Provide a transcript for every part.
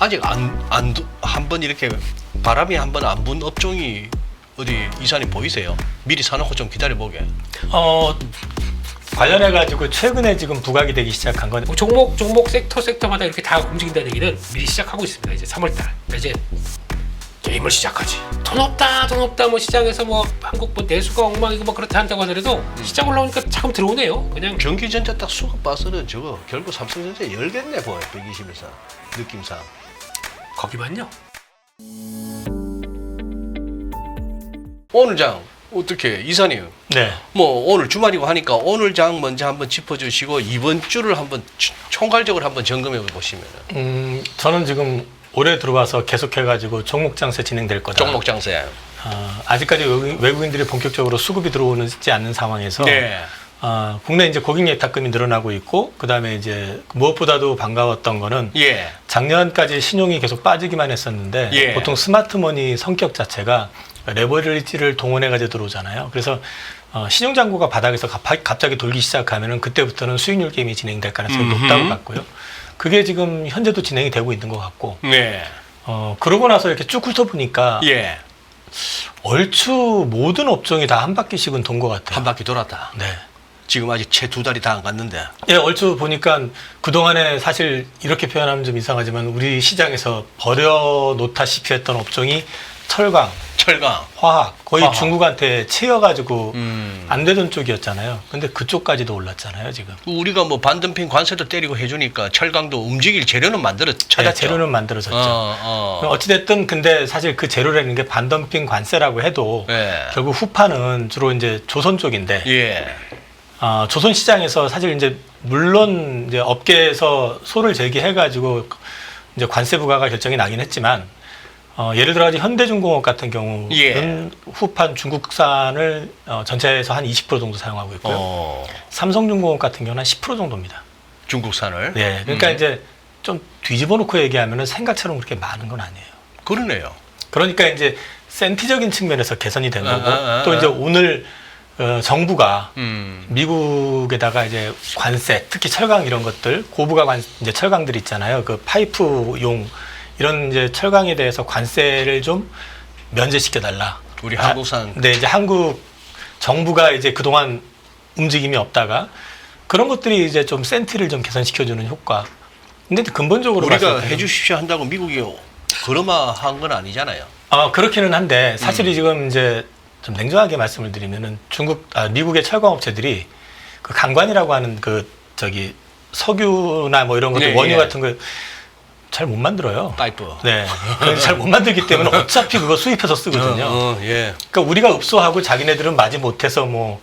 아직 한번 이렇게 바람이 한 번 안 분 업종이 어디 이사님 보이세요? 미리 사놓고 좀 기다려보게. 관련해가지고 최근에 지금 부각이 되기 시작한 건 종목 섹터마다 이렇게 다 움직인다는 얘기는 미리 시작하고 있습니다. 이제 3월달 이제 게임을 시작하지. 돈 없다 뭐 시장에서 뭐 한국 뭐 내수가 엉망이고 뭐 그렇다 한다고 하더라도 시장 올라오니까 자금 들어오네요. 그냥 전기전자 딱 수급 봐서는 저거 결국 삼성전자 열겠네 보여. 121사 느낌상. 거기만요. 오늘 장 어떻게 이사님? 네. 뭐 오늘 주말이고 하니까 오늘 장 먼저 한번 짚어주시고 이번 주를 한번 총괄적으로 한번 점검해 보시면은. 저는 지금 올해 들어와서 계속해가지고 종목 장세 진행될 거다. 종목 장세. 아직까지 외국인들이 본격적으로 수급이 들어오지 않는 상황에서 네. 국내 이제 고객 예탁금이 늘어나고 있고 그다음에 이제 무엇보다도 반가웠던 거는 예. 작년까지 신용이 계속 빠지기만 했었는데 예. 보통 스마트머니 성격 자체가 레버리지를 동원해가지고 들어오잖아요. 그래서 신용잔고가 바닥에서 갑자기 돌기 시작하면은 그때부터는 수익률 게임이 진행될 가능성이 높다고 봤고요. 그게 지금 현재도 진행이 되고 있는 것 같고. 네. 그러고 나서 이렇게 쭉 훑어보니까 예. 얼추 모든 업종이 다 한 바퀴씩은 돈 것 같아요. 한 바퀴 돌았다. 네. 지금 아직 채 2달이 다 안 갔는데. 예, 얼추 보니까 그동안에 사실 이렇게 표현하면 좀 이상하지만 우리 시장에서 버려놓다시피 했던 업종이 철강, 화학, 거의 화학. 중국한테 채여가지고 안 되던 쪽이었잖아요. 근데 그쪽까지도 올랐잖아요, 지금. 우리가 뭐 반덤핑 관세도 때리고 해주니까 철강도 움직일 재료는 찾았죠. 네, 재료는 만들어졌죠. 어찌됐든 근데 사실 그 재료라는 게 반덤핑 관세라고 해도 예. 결국 후파는 주로 이제 조선 쪽인데 예. 조선 시장에서 사실 이제 물론 이제 업계에서 소를 제기해가지고 이제 관세 부과가 결정이 나긴 했지만 예를 들어 현대중공업 같은 경우는 예. 후판 중국산을 전체에서 한 20% 정도 사용하고 있고요. 삼성중공업 같은 경우는 한 10% 정도입니다. 중국산을. 네, 그러니까 이제 좀 뒤집어 놓고 얘기하면은 생각처럼 그렇게 많은 건 아니에요. 그러네요. 그러니까 이제 센티적인 측면에서 개선이 된 거고 또 이제 오늘 정부가 미국에다가 이제 관세, 특히 철강 이런 것들, 고부가 이제 철강들 있잖아요. 그 파이프용 이런 이제 철강에 대해서 관세를 좀 면제시켜 달라. 우리 한국산. 네, 이제 한국 정부가 이제 그동안 움직임이 없다가 그런 것들이 이제 좀 센티를 좀 개선시켜주는 효과. 근데 근본적으로 우리가 해주십시오 한다고 미국이 그러마한 건 아니잖아요. 그렇기는 한데 사실이 지금 이제 좀 냉정하게 말씀을 드리면은 미국의 철강업체들이 그 강관이라고 하는 그 석유나 뭐 이런 것들 네, 원유 예. 같은 거 잘 못 만들어요. 파이프. 네, 잘 못 만들기 때문에 어차피 그거 수입해서 쓰거든요. 예. 그러니까 우리가 읍소하고 자기네들은 마지 못해서 뭐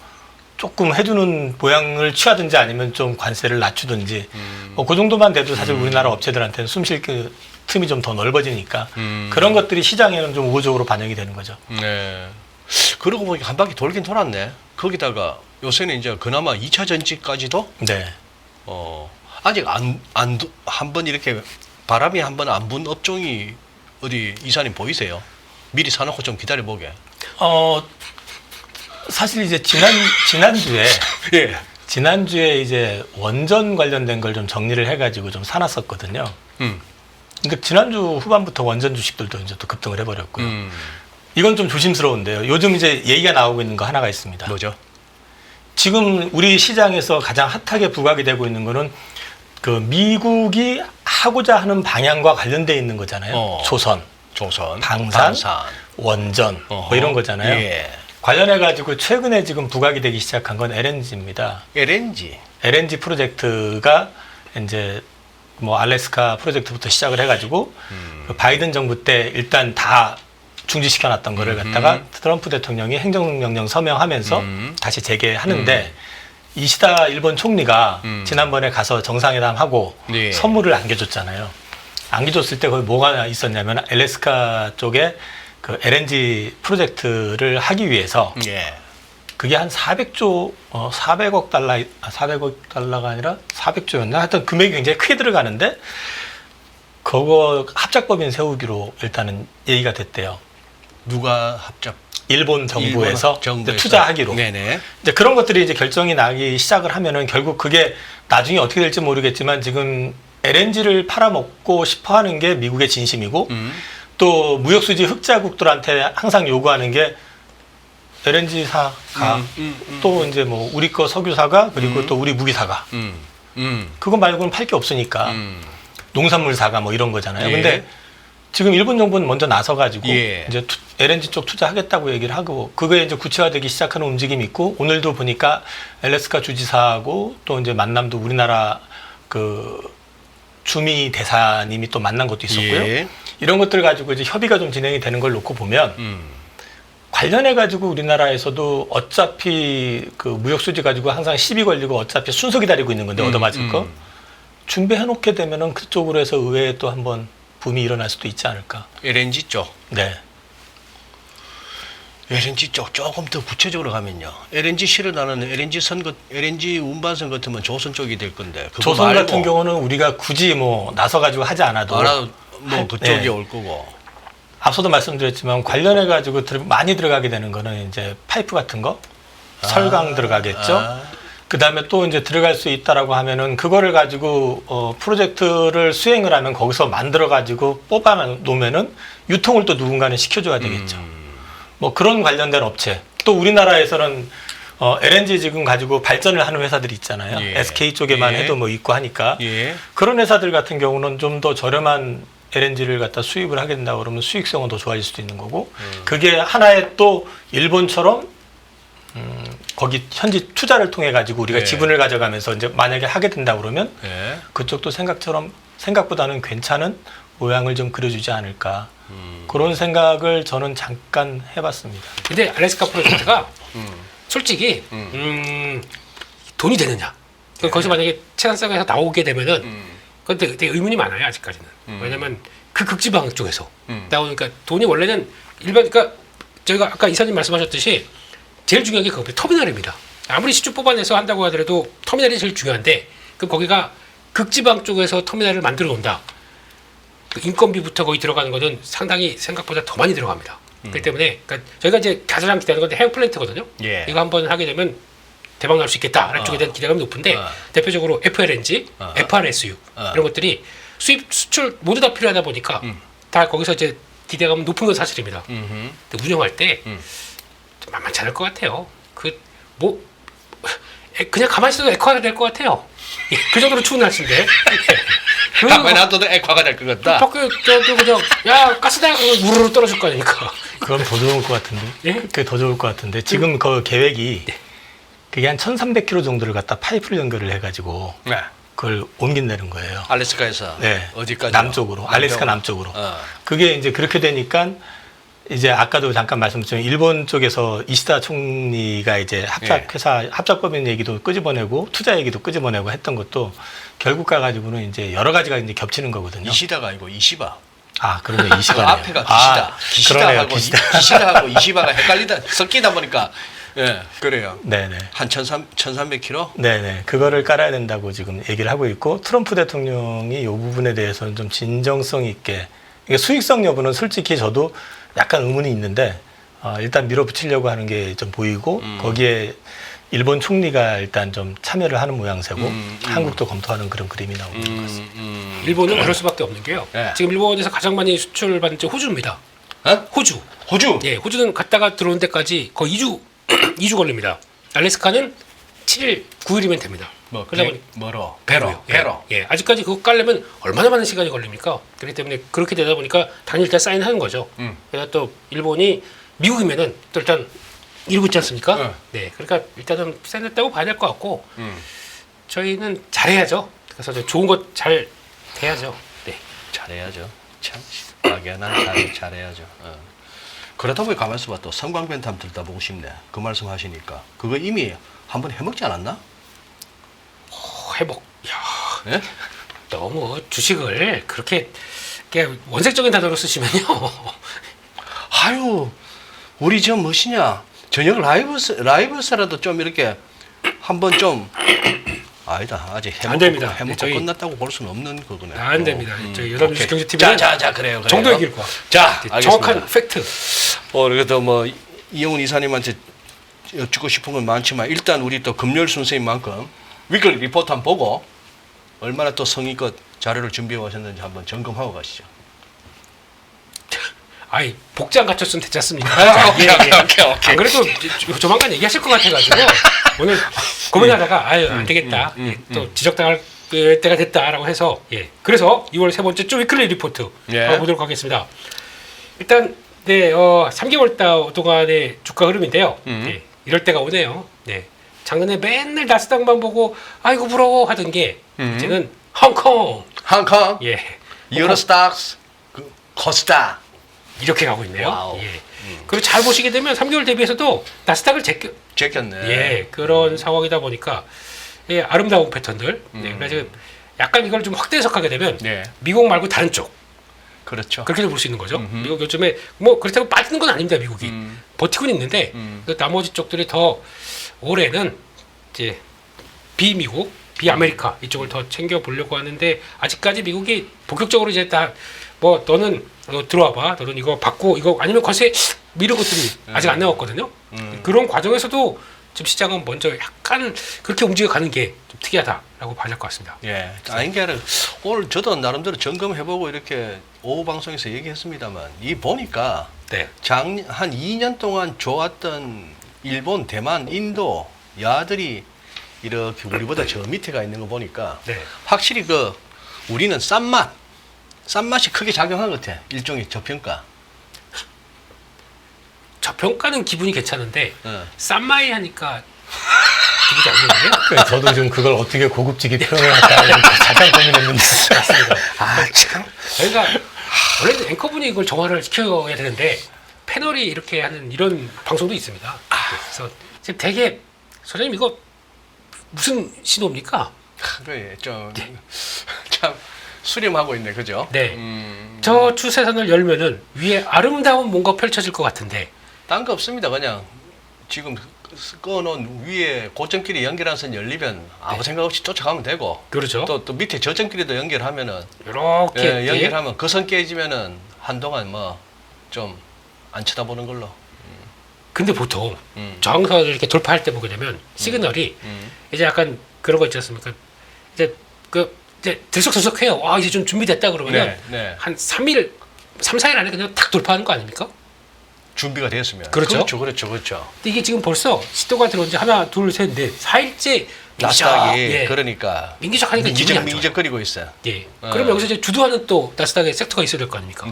조금 해주는 모양을 취하든지 아니면 좀 관세를 낮추든지 뭐 그 정도만 돼도 사실 우리나라 업체들한테는 숨쉴 그 틈이 좀 더 넓어지니까 그런 것들이 시장에는 좀 우호적으로 반영이 되는 거죠. 네. 그러고 보니까 한 바퀴 돌긴 돌았네. 거기다가 요새는 이제 그나마 2차 전지까지도 네. 아직 한 번 이렇게 바람이 한 번 안 분 업종이 어디 이사님 보이세요? 미리 사놓고 좀 기다려보게. 사실 이제 지난주에 예. 지난주에 이제 원전 관련된 걸 좀 정리를 해가지고 좀 사놨었거든요. 근데 지난주 후반부터 원전 주식들도 이제 또 급등을 해버렸고요. 이건 좀 조심스러운데요. 요즘 이제 얘기가 나오고 있는 거 하나가 있습니다. 뭐죠? 지금 우리 시장에서 가장 핫하게 부각이 되고 있는 거는 그 미국이 하고자 하는 방향과 관련돼 있는 거잖아요. 조선, 방산, 원전 뭐 이런 거잖아요. 예. 관련해가지고 최근에 지금 부각이 되기 시작한 건 LNG입니다. LNG 프로젝트가 이제 뭐 알래스카 프로젝트부터 시작을 해가지고 그 바이든 정부 때 일단 다 중지시켜놨던 거를 갖다가 트럼프 대통령이 행정명령 서명하면서 다시 재개하는데 이시다 일본 총리가 지난번에 가서 정상회담하고 예. 선물을 안겨줬잖아요. 안겨줬을 때 거기 뭐가 있었냐면 알래스카 쪽에 그 LNG 프로젝트를 하기 위해서 예. 그게 한 400조, 400억 달러, 400억 달러가 아니라 400조였나? 하여튼 금액이 굉장히 크게 들어가는데 그거 합작법인 세우기로 일단은 얘기가 됐대요. 누가 합작? 일본 정부에서 이제 투자하기로. 네네. 이제 그런 것들이 이제 결정이 나기 시작을 하면은 결국 그게 나중에 어떻게 될지 모르겠지만 지금 LNG를 팔아먹고 싶어하는 게 미국의 진심이고 또 무역수지 흑자국들한테 항상 요구하는 게 LNG 사가 또 이제 뭐 우리 거 석유사가 그리고 또 우리 무기사가 그거 말고는 팔 게 없으니까 농산물사가 뭐 이런 거잖아요. 예. 근데 지금 일본 정부는 먼저 나서가지고 예. 이제 LNG 쪽 투자하겠다고 얘기를 하고 그게 이제 구체화되기 시작하는 움직임이 있고 오늘도 보니까 알래스카 주지사하고 또 이제 만남도 우리나라 그 주미 대사님이 또 만난 것도 있었고요. 예. 이런 것들 가지고 이제 협의가 좀 진행이 되는 걸 놓고 보면 관련해 가지고 우리나라에서도 어차피 그 무역 수지 가지고 항상 시비 걸리고 어차피 순서 기다리고 있는 건데 얻어맞을 거 준비해 놓게 되면은 그쪽으로 해서 의회에 또 한번 붐이 일어날 수도 있지 않을까. LNG 쪽. 네. LNG 쪽 조금 더 구체적으로 가면요. LNG 실어나는 LNG 운반선 같으면 조선 쪽이 될 건데. 그거 조선 말고 같은 경우는 우리가 굳이 뭐 나서 가지고 하지 않아도 뭐 그쪽이 네. 올 거고. 앞서도 말씀드렸지만 관련해 가지고 많이 들어가게 되는 거는 이제 파이프 같은 거 설강 들어가겠죠. 그다음에 또 이제 들어갈 수 있다라고 하면은 그거를 가지고 프로젝트를 수행을 하면 거기서 만들어 가지고 뽑아 놓으면은 유통을 또 누군가는 시켜줘야 되겠죠. 뭐 그런 관련된 업체 또 우리나라에서는 LNG 지금 가지고 발전을 하는 회사들이 있잖아요. 예. SK 쪽에만 예. 해도 뭐 있고 하니까 예. 그런 회사들 같은 경우는 좀 더 저렴한 LNG를 갖다 수입을 하게 된다 그러면 수익성은 더 좋아질 수도 있는 거고 그게 하나의 또 일본처럼 거기 현지 투자를 통해 가지고 우리가 예. 지분을 가져가면서 이제 만약에 하게 된다 그러면 예. 그쪽도 생각보다는 괜찮은 모양을 좀 그려주지 않을까 그런 생각을 저는 잠깐 해봤습니다. 근데 알래스카 프로젝트가 솔직히 돈이 되느냐? 거기서 만약에 체산상에서 나오게 되면은 그건 되게 의문이 많아요 아직까지는. 왜냐면 그 극지방 쪽에서 나오니까 돈이 원래는 그러니까 저희가 아까 이사님 말씀하셨듯이 제일 중요한 게 그겁니다. 터미널입니다. 아무리 시주 뽑아내서 한다고 하더라도 터미널이 제일 중요한데 그럼 거기가 극지방 쪽에서 터미널을 만들어 놓는다. 그 인건비부터 거기 들어가는 거는 상당히 생각보다 더 많이 들어갑니다. 그렇기 때문에 그러니까 저희가 이제 가장 기대하는 건데 해양 플랜트거든요. 예. 이거 한번 하게 되면 대박 날 수 있겠다라는 쪽에 대한 기대감이 높은데 대표적으로 FLNG, FRSU 이런 것들이 수입 수출 모두 다 필요하다 보니까 다 거기서 이제 기대감 높은 건 사실입니다. 근데 운영할 때 만만치 않을 것 같아요. 그냥 가만히 있어도 액화가 될 것 같아요. 예, 그 정도로 추운 날씨인데. 가만히 놔둬도 액화가 될 것 같다. 밖에 저도 그냥 야 가스다 그러면 우르르 떨어질 거 아닙니까? 그럼 더 좋을 것 같은데. 예? 그게 더 좋을 것 같은데. 지금 그 계획이 그게 한 1,300km 정도를 갖다 파이프를 연결을 해가지고 네. 그걸 옮긴다는 거예요. 알래스카에서 네. 어디까지? 남쪽으로. 알래스카 남쪽으로. 어. 그게 이제 그렇게 되니까 이제 아까도 잠깐 말씀드렸지만 일본 쪽에서 이시다 총리가 이제 합작법인 얘기도 끄집어내고 투자 얘기도 끄집어내고 했던 것도 결국 가가지고는 이제 여러 가지가 이제 겹치는 거거든요. 이시다가 아니고 이시바. 아, 그러네. 그 이시다. 앞에가 기시다. 그러네요. 기시다하고 이시바가 섞이다 보니까 예, 그래요. 네네. 한 1,300km? 네네. 그거를 깔아야 된다고 지금 얘기를 하고 있고 트럼프 대통령이 이 부분에 대해서는 좀 진정성 있게 이게 수익성 여부는 솔직히 저도 약간 의문이 있는데 일단 밀어붙이려고 하는 게 좀 보이고 거기에 일본 총리가 일단 좀 참여를 하는 모양새고 한국도 검토하는 그런 그림이 나오는 것 같습니다. 일본은 그럴 수밖에 없는 게요. 네. 지금 일본에서 가장 많이 수출받는 게 호주입니다. 어? 호주. 호주? 예, 호주는 갔다가 들어오는 데까지 거의 2주 걸립니다. 알래스카는 7일, 9일이면 됩니다. 그러다 보니 멀어. 배로요. 배로. 예, 아직까지 그거 깔려면 얼마나 많은 시간이 걸립니까? 그렇기 때문에 그렇게 되다 보니까 당일 때 사인하는 거죠. 그래서 또 일본이 미국이면은 또 일단 이러고 있지 않습니까? 네, 그러니까 일단은 사인했다고 봐야 될 것 같고 저희는 잘해야죠. 그래서 좋은 것 잘 돼야죠. 네, 잘해야죠. 참 막연한 잘해야죠. 그러다 보니 가만히 있어봐 또 섬광변탐 들다 보고 싶네. 그 말씀 하시니까 그거 이미 한번 해먹지 않았나? 회복. 야, 예? 너무 주식을 그렇게 원색적인 단어로 쓰시면요. 아유, 우리 저 뭐시냐? 저녁 라이브서라도 좀 이렇게 한번 좀 아니다. 아직 안 됩니다. 해먹고 저희 끝났다고 볼 수는 없는 거구나. 안 됩니다. 저희 여담뉴스 경제TV는 자, 그래요. 정도 얘기일 거야. 자, 정확한 알겠습니다. 팩트. 그래도 뭐 이영훈 이사님한테 여쭙고 싶은 건 많지만 일단 우리 또 금요일 순서인 만큼 위클리 리포트 한번 보고 얼마나 또 성의껏 자료를 준비해 오셨는지 한번 점검하고 가시죠. 아이 복장 갖췄으면 됐지 않습니까? 오케이. 안 그래도 조만간 얘기하실 것 같아가지고 오늘 고민하다가 아유 안 되겠다. 또 지적당할 때가 됐다라고 해서 그래서 2월 세 번째 주 위클리 리포트 보도록 하겠습니다. 일단 3개월 동안의 주가 흐름인데요. 이럴 때가 오네요. 작년에 맨날 나스닥만 보고 아이고 부러워 하던 게 이제는 홍콩, 유로스탁스, 코스닥 이렇게 가고 있네요. 와우. 그리고 잘 보시게 되면 3개월 대비해서도 나스닥을 제꼈네. 그런 상황이다 보니까 아름다운 패턴들. 그래서 약간 이걸 좀 확대 해석하게 되면 미국 말고 다른 쪽 그렇죠. 그렇게도 볼 수 있는 거죠. 미국 요즘에 뭐 그렇다고 빠지는 건 아닙니다. 미국이 버티고는 있는데 그 나머지 쪽들이 더 올해는 이제 비미국, 비아메리카 이쪽을 더 챙겨 보려고 하는데 아직까지 미국이 본격적으로 이제 다 뭐 너는 들어와봐, 너는 이거 받고 이거 아니면 과세 이런 것들이 아직 안 나왔거든요. 그런 과정에서도 지금 시장은 먼저 약간 그렇게 움직여가는 게 좀 특이하다라고 봐야 할 것 같습니다. 아닌 게 아니라 오늘 저도 나름대로 점검해보고 이렇게 오후 방송에서 얘기했습니다만 이 보니까 한 2년 동안 좋았던 일본, 대만, 인도 야들이 이렇게 우리보다 저 밑에 가 있는 거 보니까 확실히 우리는 싼맛이 크게 작용한 것 같아. 일종의 저평가. 저평가는 기분이 괜찮은데 싼마이 하니까 기분이 안 좋네요. 저도 좀 그걸 어떻게 고급지게 표현을 할까 잠깐 고민했는데. 맞습니다. 참. 그러니까 원래는 앵커분이 이걸 정화를 시켜야 되는데 패널이 이렇게 하는 이런 방송도 있습니다. 그래서 지금 되게 소장님 이거 무슨 신호입니까? 그래 참 수렴하고 있네, 그죠? 저 추세선을 열면은 위에 아름다운 뭔가 펼쳐질 것 같은데. 딴 거 없습니다. 그냥 지금 꺼놓은 위에 고점끼리 연결한 선 열리면 아무 생각 없이 쫓아가면 되고. 그렇죠. 또 밑에 저점끼리도 연결하면은 이렇게 연결하면 그 선 깨지면은 한동안 뭐 좀 안 쳐다보는 걸로. 근데 보통 저항선을 이렇게 돌파할 때 보게 되면 시그널이 이제 약간 그런 거 있지 않습니까? 이제 들썩들썩해요. 와 이제 좀 준비됐다 그러면 한 3일, 3, 4일 안에 그냥 탁 돌파하는 거 아닙니까? 준비가 되었으면. 그렇죠. 그렇죠. 근데 이게 지금 벌써 시도가 들어온 지 하나, 둘, 셋, 넷, 4일째 나스닥이 그러니까 민기적하니까 기분이 안 좋아요. 민기적거리고 있어요. 그럼 여기서 이제 주도하는 또 나스닥의 섹터가 있어야 될 거 아닙니까?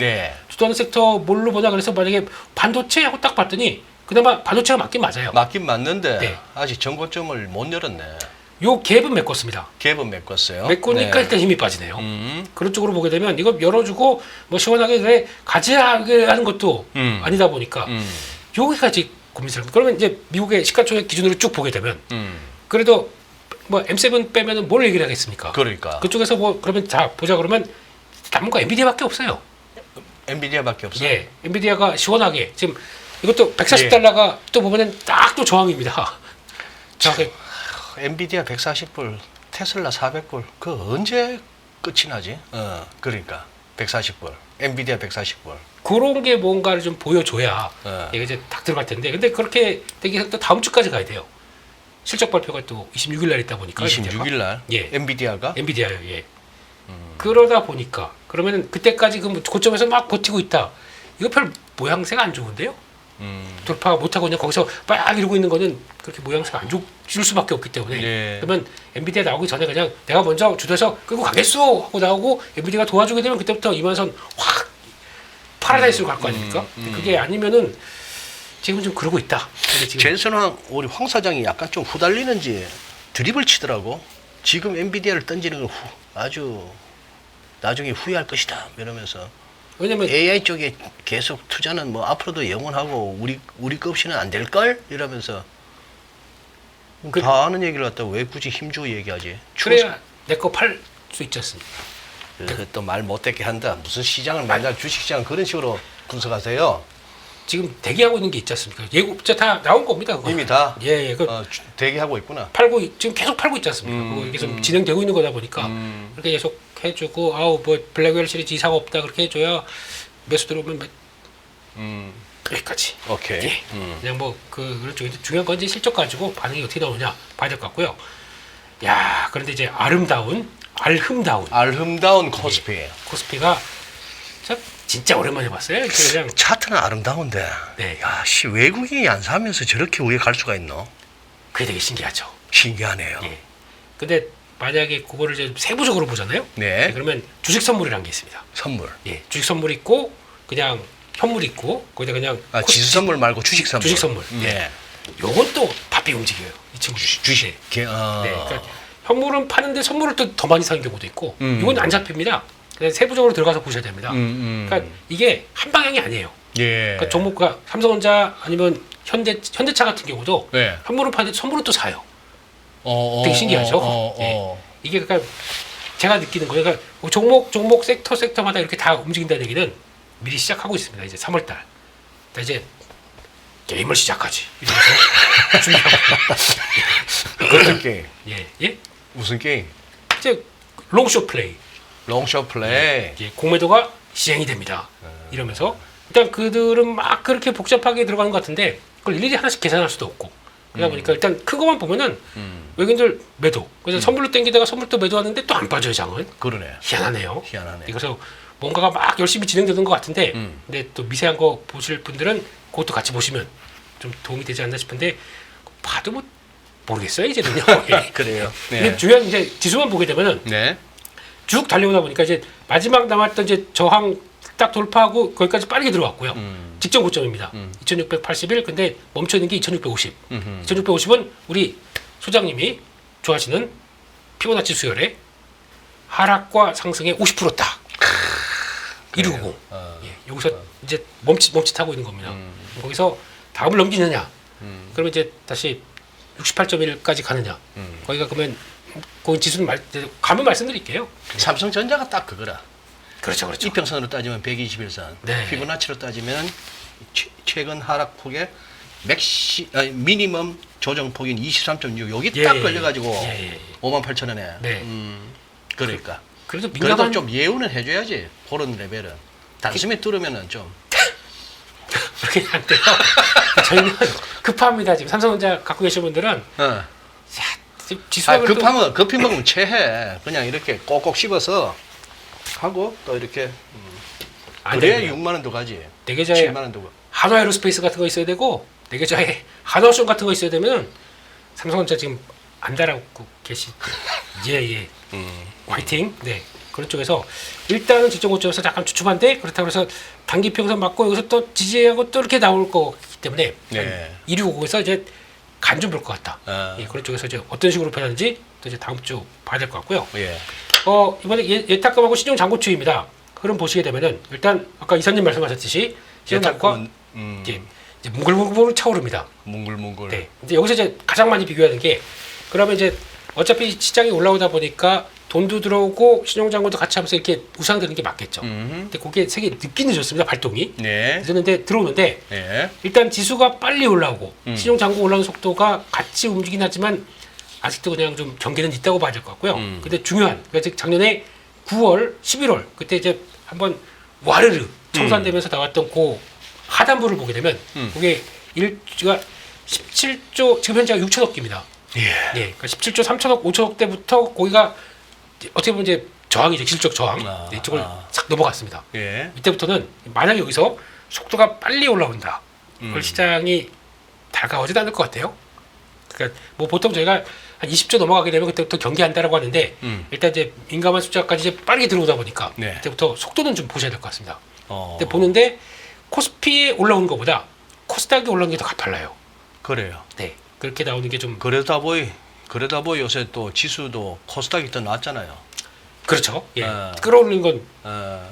주도하는 섹터 뭘로 보냐 그래서 만약에 반도체 하고 딱 봤더니 그나마 반도체가 맞긴 맞아요. 맞긴 맞는데 아직 전고점을 못 열었네. 요 갭은 메꿨습니다. 갭은 메꿨어요. 메꾸니까 일단 힘이 빠지네요. 그런 쪽으로 보게 되면 이거 열어주고 뭐 시원하게 그래 가지하게 하는 것도 아니다 보니까 여기까지 고민스럽습니다. 그러면 이제 미국의 시가총액 기준으로 쭉 보게 되면 그래도 뭐 M7 빼면은 뭘 얘기를 하겠습니까? 그러니까 그쪽에서 뭐 그러면 자 보자 그러면 남은 거 엔비디아밖에 없어요. 엔비디아밖에 없어. 엔비디아가 시원하게 지금 이것도 140달러가 또 보면은 딱 또 저항입니다. 정확히 엔비디아 140불, 테슬라 400불. 그 언제 끝이 나지? 그러니까 140불, 엔비디아 140불. 그런 게 뭔가를 좀 보여줘야 이게 이제 딱 들어갈 텐데. 근데 그렇게 되기 위해서 또 다음 주까지 가야 돼요. 실적 발표가 또 26일 날 있다 보니까. 26일 날? 엔비디아가? 엔비디아요. 그러다 보니까 그러면은 그때까지 그 고점에서 막 버티고 있다. 이거 별 모양새가 안 좋은데요? 돌파 못하고 그냥 거기서 막 이러고 있는 거는 그렇게 모양새가 안 좋을 수밖에 없기 때문에 그러면 엔비디아 나오기 전에 그냥 내가 먼저 주도해서 끌고 가겠어 하고 나오고 엔비디아가 도와주게 되면 그때부터 이만선 확 파라다이스로 갈 거 아닙니까? 그게 아니면은 지금 좀 그러고 있다. 젠슨황 우리 황 사장이 약간 좀 후달리는지 드립을 치더라고. 지금 엔비디아를 던지는 걸 아주 나중에 후회할 것이다 이러면서. 왜냐면 AI 쪽에 계속 투자는 뭐 앞으로도 영원하고 우리 거 없이는 안 될 걸 이러면서 다 아는 얘기를 갖다 왜 굳이 힘주고 얘기하지? 그래야 내 거 팔 수 있지 않습니까? 그래서 또 말 못되게 한다. 무슨 시장을 맨날 주식시장 그런 식으로 분석하세요. 지금 대기하고 있는 게 있지 않습니까? 예고 다 나온 겁니다. 그거. 이미 다 대기하고 있구나. 지금 계속 팔고 있지 않습니까? 그거 계속 진행되고 있는 거다 보니까 그렇게 계속 해주고 뭐 블랙웰 시리즈 이상 없다 그렇게 해줘야 매수 들어오면 여기까지. 오케이. 그냥 뭐 그런 쪽인데 중요한 건 이제 실적 가지고 반응이 어떻게 나오냐 봐야 될 것 같고요. 야 그런데 이제 아름다운 알흠다운 코스피. 코스피가 진짜 오랜만에 봤어요. 그냥 차트는 아름다운데. 네. 야, 씨 외국인이 안 사면서 저렇게 위에 갈 수가 있노? 그게 되게 신기하죠. 신기하네요. 예. 근데 만약에 그거를 이제 세부적으로 보잖아요. 네. 그러면 주식 선물이라는 게 있습니다. 선물. 예. 주식 선물 있고 그냥 현물 있고 거기다 그냥 지수 선물 말고 주식 선물. 주식 선물. 네. 요건 또 바삐 움직여요. 이 친구. 주식. 네. 그러니까 현물은 파는데 선물을 또 더 많이 사는 경우도 있고 이건 안 잡힙니다. 그냥 세부적으로 들어가서 보셔야 됩니다. 그러니까 이게 한 방향이 아니에요. 예. 그러니까 종목과 삼성전자 아니면 현대차 같은 경우도 네. 현물을 파는데 선물을 또 사요. 되게 신기하죠. 예. 이게 그러니까 제가 느끼는 거예요. 그러니까 종목 섹터마다 이렇게 다 움직인다는 얘기는 미리 시작하고 있습니다. 이제 3월달. 그러니까 이제 게임을 시작하지. 이러면서 준비하고. 어떤 게임? 예? 무슨 게임? 이제 롱숏 플레이. 롱숏 플레이. 이제 공매도가 시행이 됩니다. 이러면서 일단 그들은 막 그렇게 복잡하게 들어가는 것 같은데 그걸 일일이 하나씩 계산할 수도 없고 그러다 보니까 일단 큰 것만 보면은 외국인들 매도. 그래서 선물로 땡기다가 선물 또 매도하는데 또 안 빠져요, 장은. 그러네. 희한하네요. 희한하네. 그래서 뭔가가 막 열심히 진행되는 것 같은데 근데 또 미세한 거 보실 분들은 그것도 같이 보시면 좀 도움이 되지 않나 싶은데 봐도 뭐 모르겠어요, 이제는요. 예. 그래요. 근데 중요한 이제 지수만 보게 되면은 네. 쭉 달려오다 보니까 이제 마지막 남았던 이제 저항 딱 돌파하고 거기까지 빠르게 들어왔고요. 직전 고점입니다. 2681 근데 멈춰 있는 게 2650. 2650은 우리 소장님이 좋아하시는 피보나치 수열의 하락과 상승의 50%다. 1290. 예, 여기서 이제 멈칫하고 있는 겁니다. 거기서 다음을 넘기느냐? 그러면 이제 다시 68.1까지 가느냐? 거기가 그러면 거기 지수는 가면 말씀드릴게요. 삼성전자가 딱 그거라. 그렇죠. 이평선으로 따지면 121선, 네. 피보나치로 따지면 최근 하락폭의 미니멈 조정폭인 23.6 여기 딱 걸려가지고 58,000원에. 네. 그러니까. 그래도 그래도 좀 예우는 해줘야지. 그런 레벨은. 단숨에 뚫으면은 좀. 그렇게 안 돼요. 저희는 급합니다. 지금 삼성전자 갖고 계신 분들은 지수가 급히 먹으면 체해. 그냥 이렇게 꼭꼭 씹어서 하고 또 이렇게 그래야 6만 원도 가지. 내 계좌에 7만 원도 가. 한화 에어로스페이스 같은 거 있어야 되고 내 계좌에 한화옵션 같은 거 있어야 되면 삼성전자 지금 안 달아고 계시. 예. 화이팅. 네. 그런 쪽에서 일단은 직전 고점에서 약간 주춤한데 그렇다고 해서 단기 평선 맞고 여기서 또 지지하고 또 이렇게 나올 거기 때문에 165에서 이제 간 좀 볼 것 같다. 예, 그런 쪽에서 이제 어떤 식으로 변하는지 또 이제 다음 주 봐야 될 것 같고요. 이번에 예탁금하고 신용 잔고 추이입니다. 흐름 보시게 되면은 일단 아까 이사님 말씀하셨듯이 신용 잔고가 이제 뭉글뭉글 차오릅니다. 뭉글뭉글. 네. 이제 여기서 이제 가장 많이 비교하는 게 그러면 이제 어차피 시장이 올라오다 보니까 돈도 들어오고 신용잔고도 같이 하면서 이렇게 우상되는 게 맞겠죠. 근데 그게 되게 늦게 늦었습니다. 발동이. 네. 늦었는데 들어오는데 네. 일단 지수가 빨리 올라오고 신용잔고 올라오는 속도가 같이 움직이긴 하지만 아직도 그냥 좀 경계는 있다고 봐야 될 것 같고요. 근데 중요한 그러니까 즉 작년에 9월, 11월 그때 이제 한번 와르르 청산되면서 나왔던 그 하단부를 보게 되면 그게 일주가 17조 지금 현재가 6천억 개입니다. 그러니까 17조 3천억 5천억 대부터 거기가 어떻게 보면 이제 저항이죠. 기술적 저항. 이쪽을 싹 넘어갔습니다. 이때부터는 만약에 여기서 속도가 빨리 올라온다. 그걸 시장이 달가워지지 않을 것 같아요. 그러니까 뭐 보통 저희가 한 20조 넘어가게 되면 그때부터 경계한다라고 하는데 일단 이제 민감한 숫자까지 이제 빠르게 들어오다 보니까 그때부터 속도는 좀 보셔야 될 것 같습니다. 근데 보는데 코스피에 올라온 것보다 코스닥이 올라온 게 더 가팔라요. 그래요. 네. 그렇게 나오는 게 좀 그러다 보이 요새 또 지수도 코스닥이 더 낫잖아요. 그렇죠. 예. 끌어올리는 건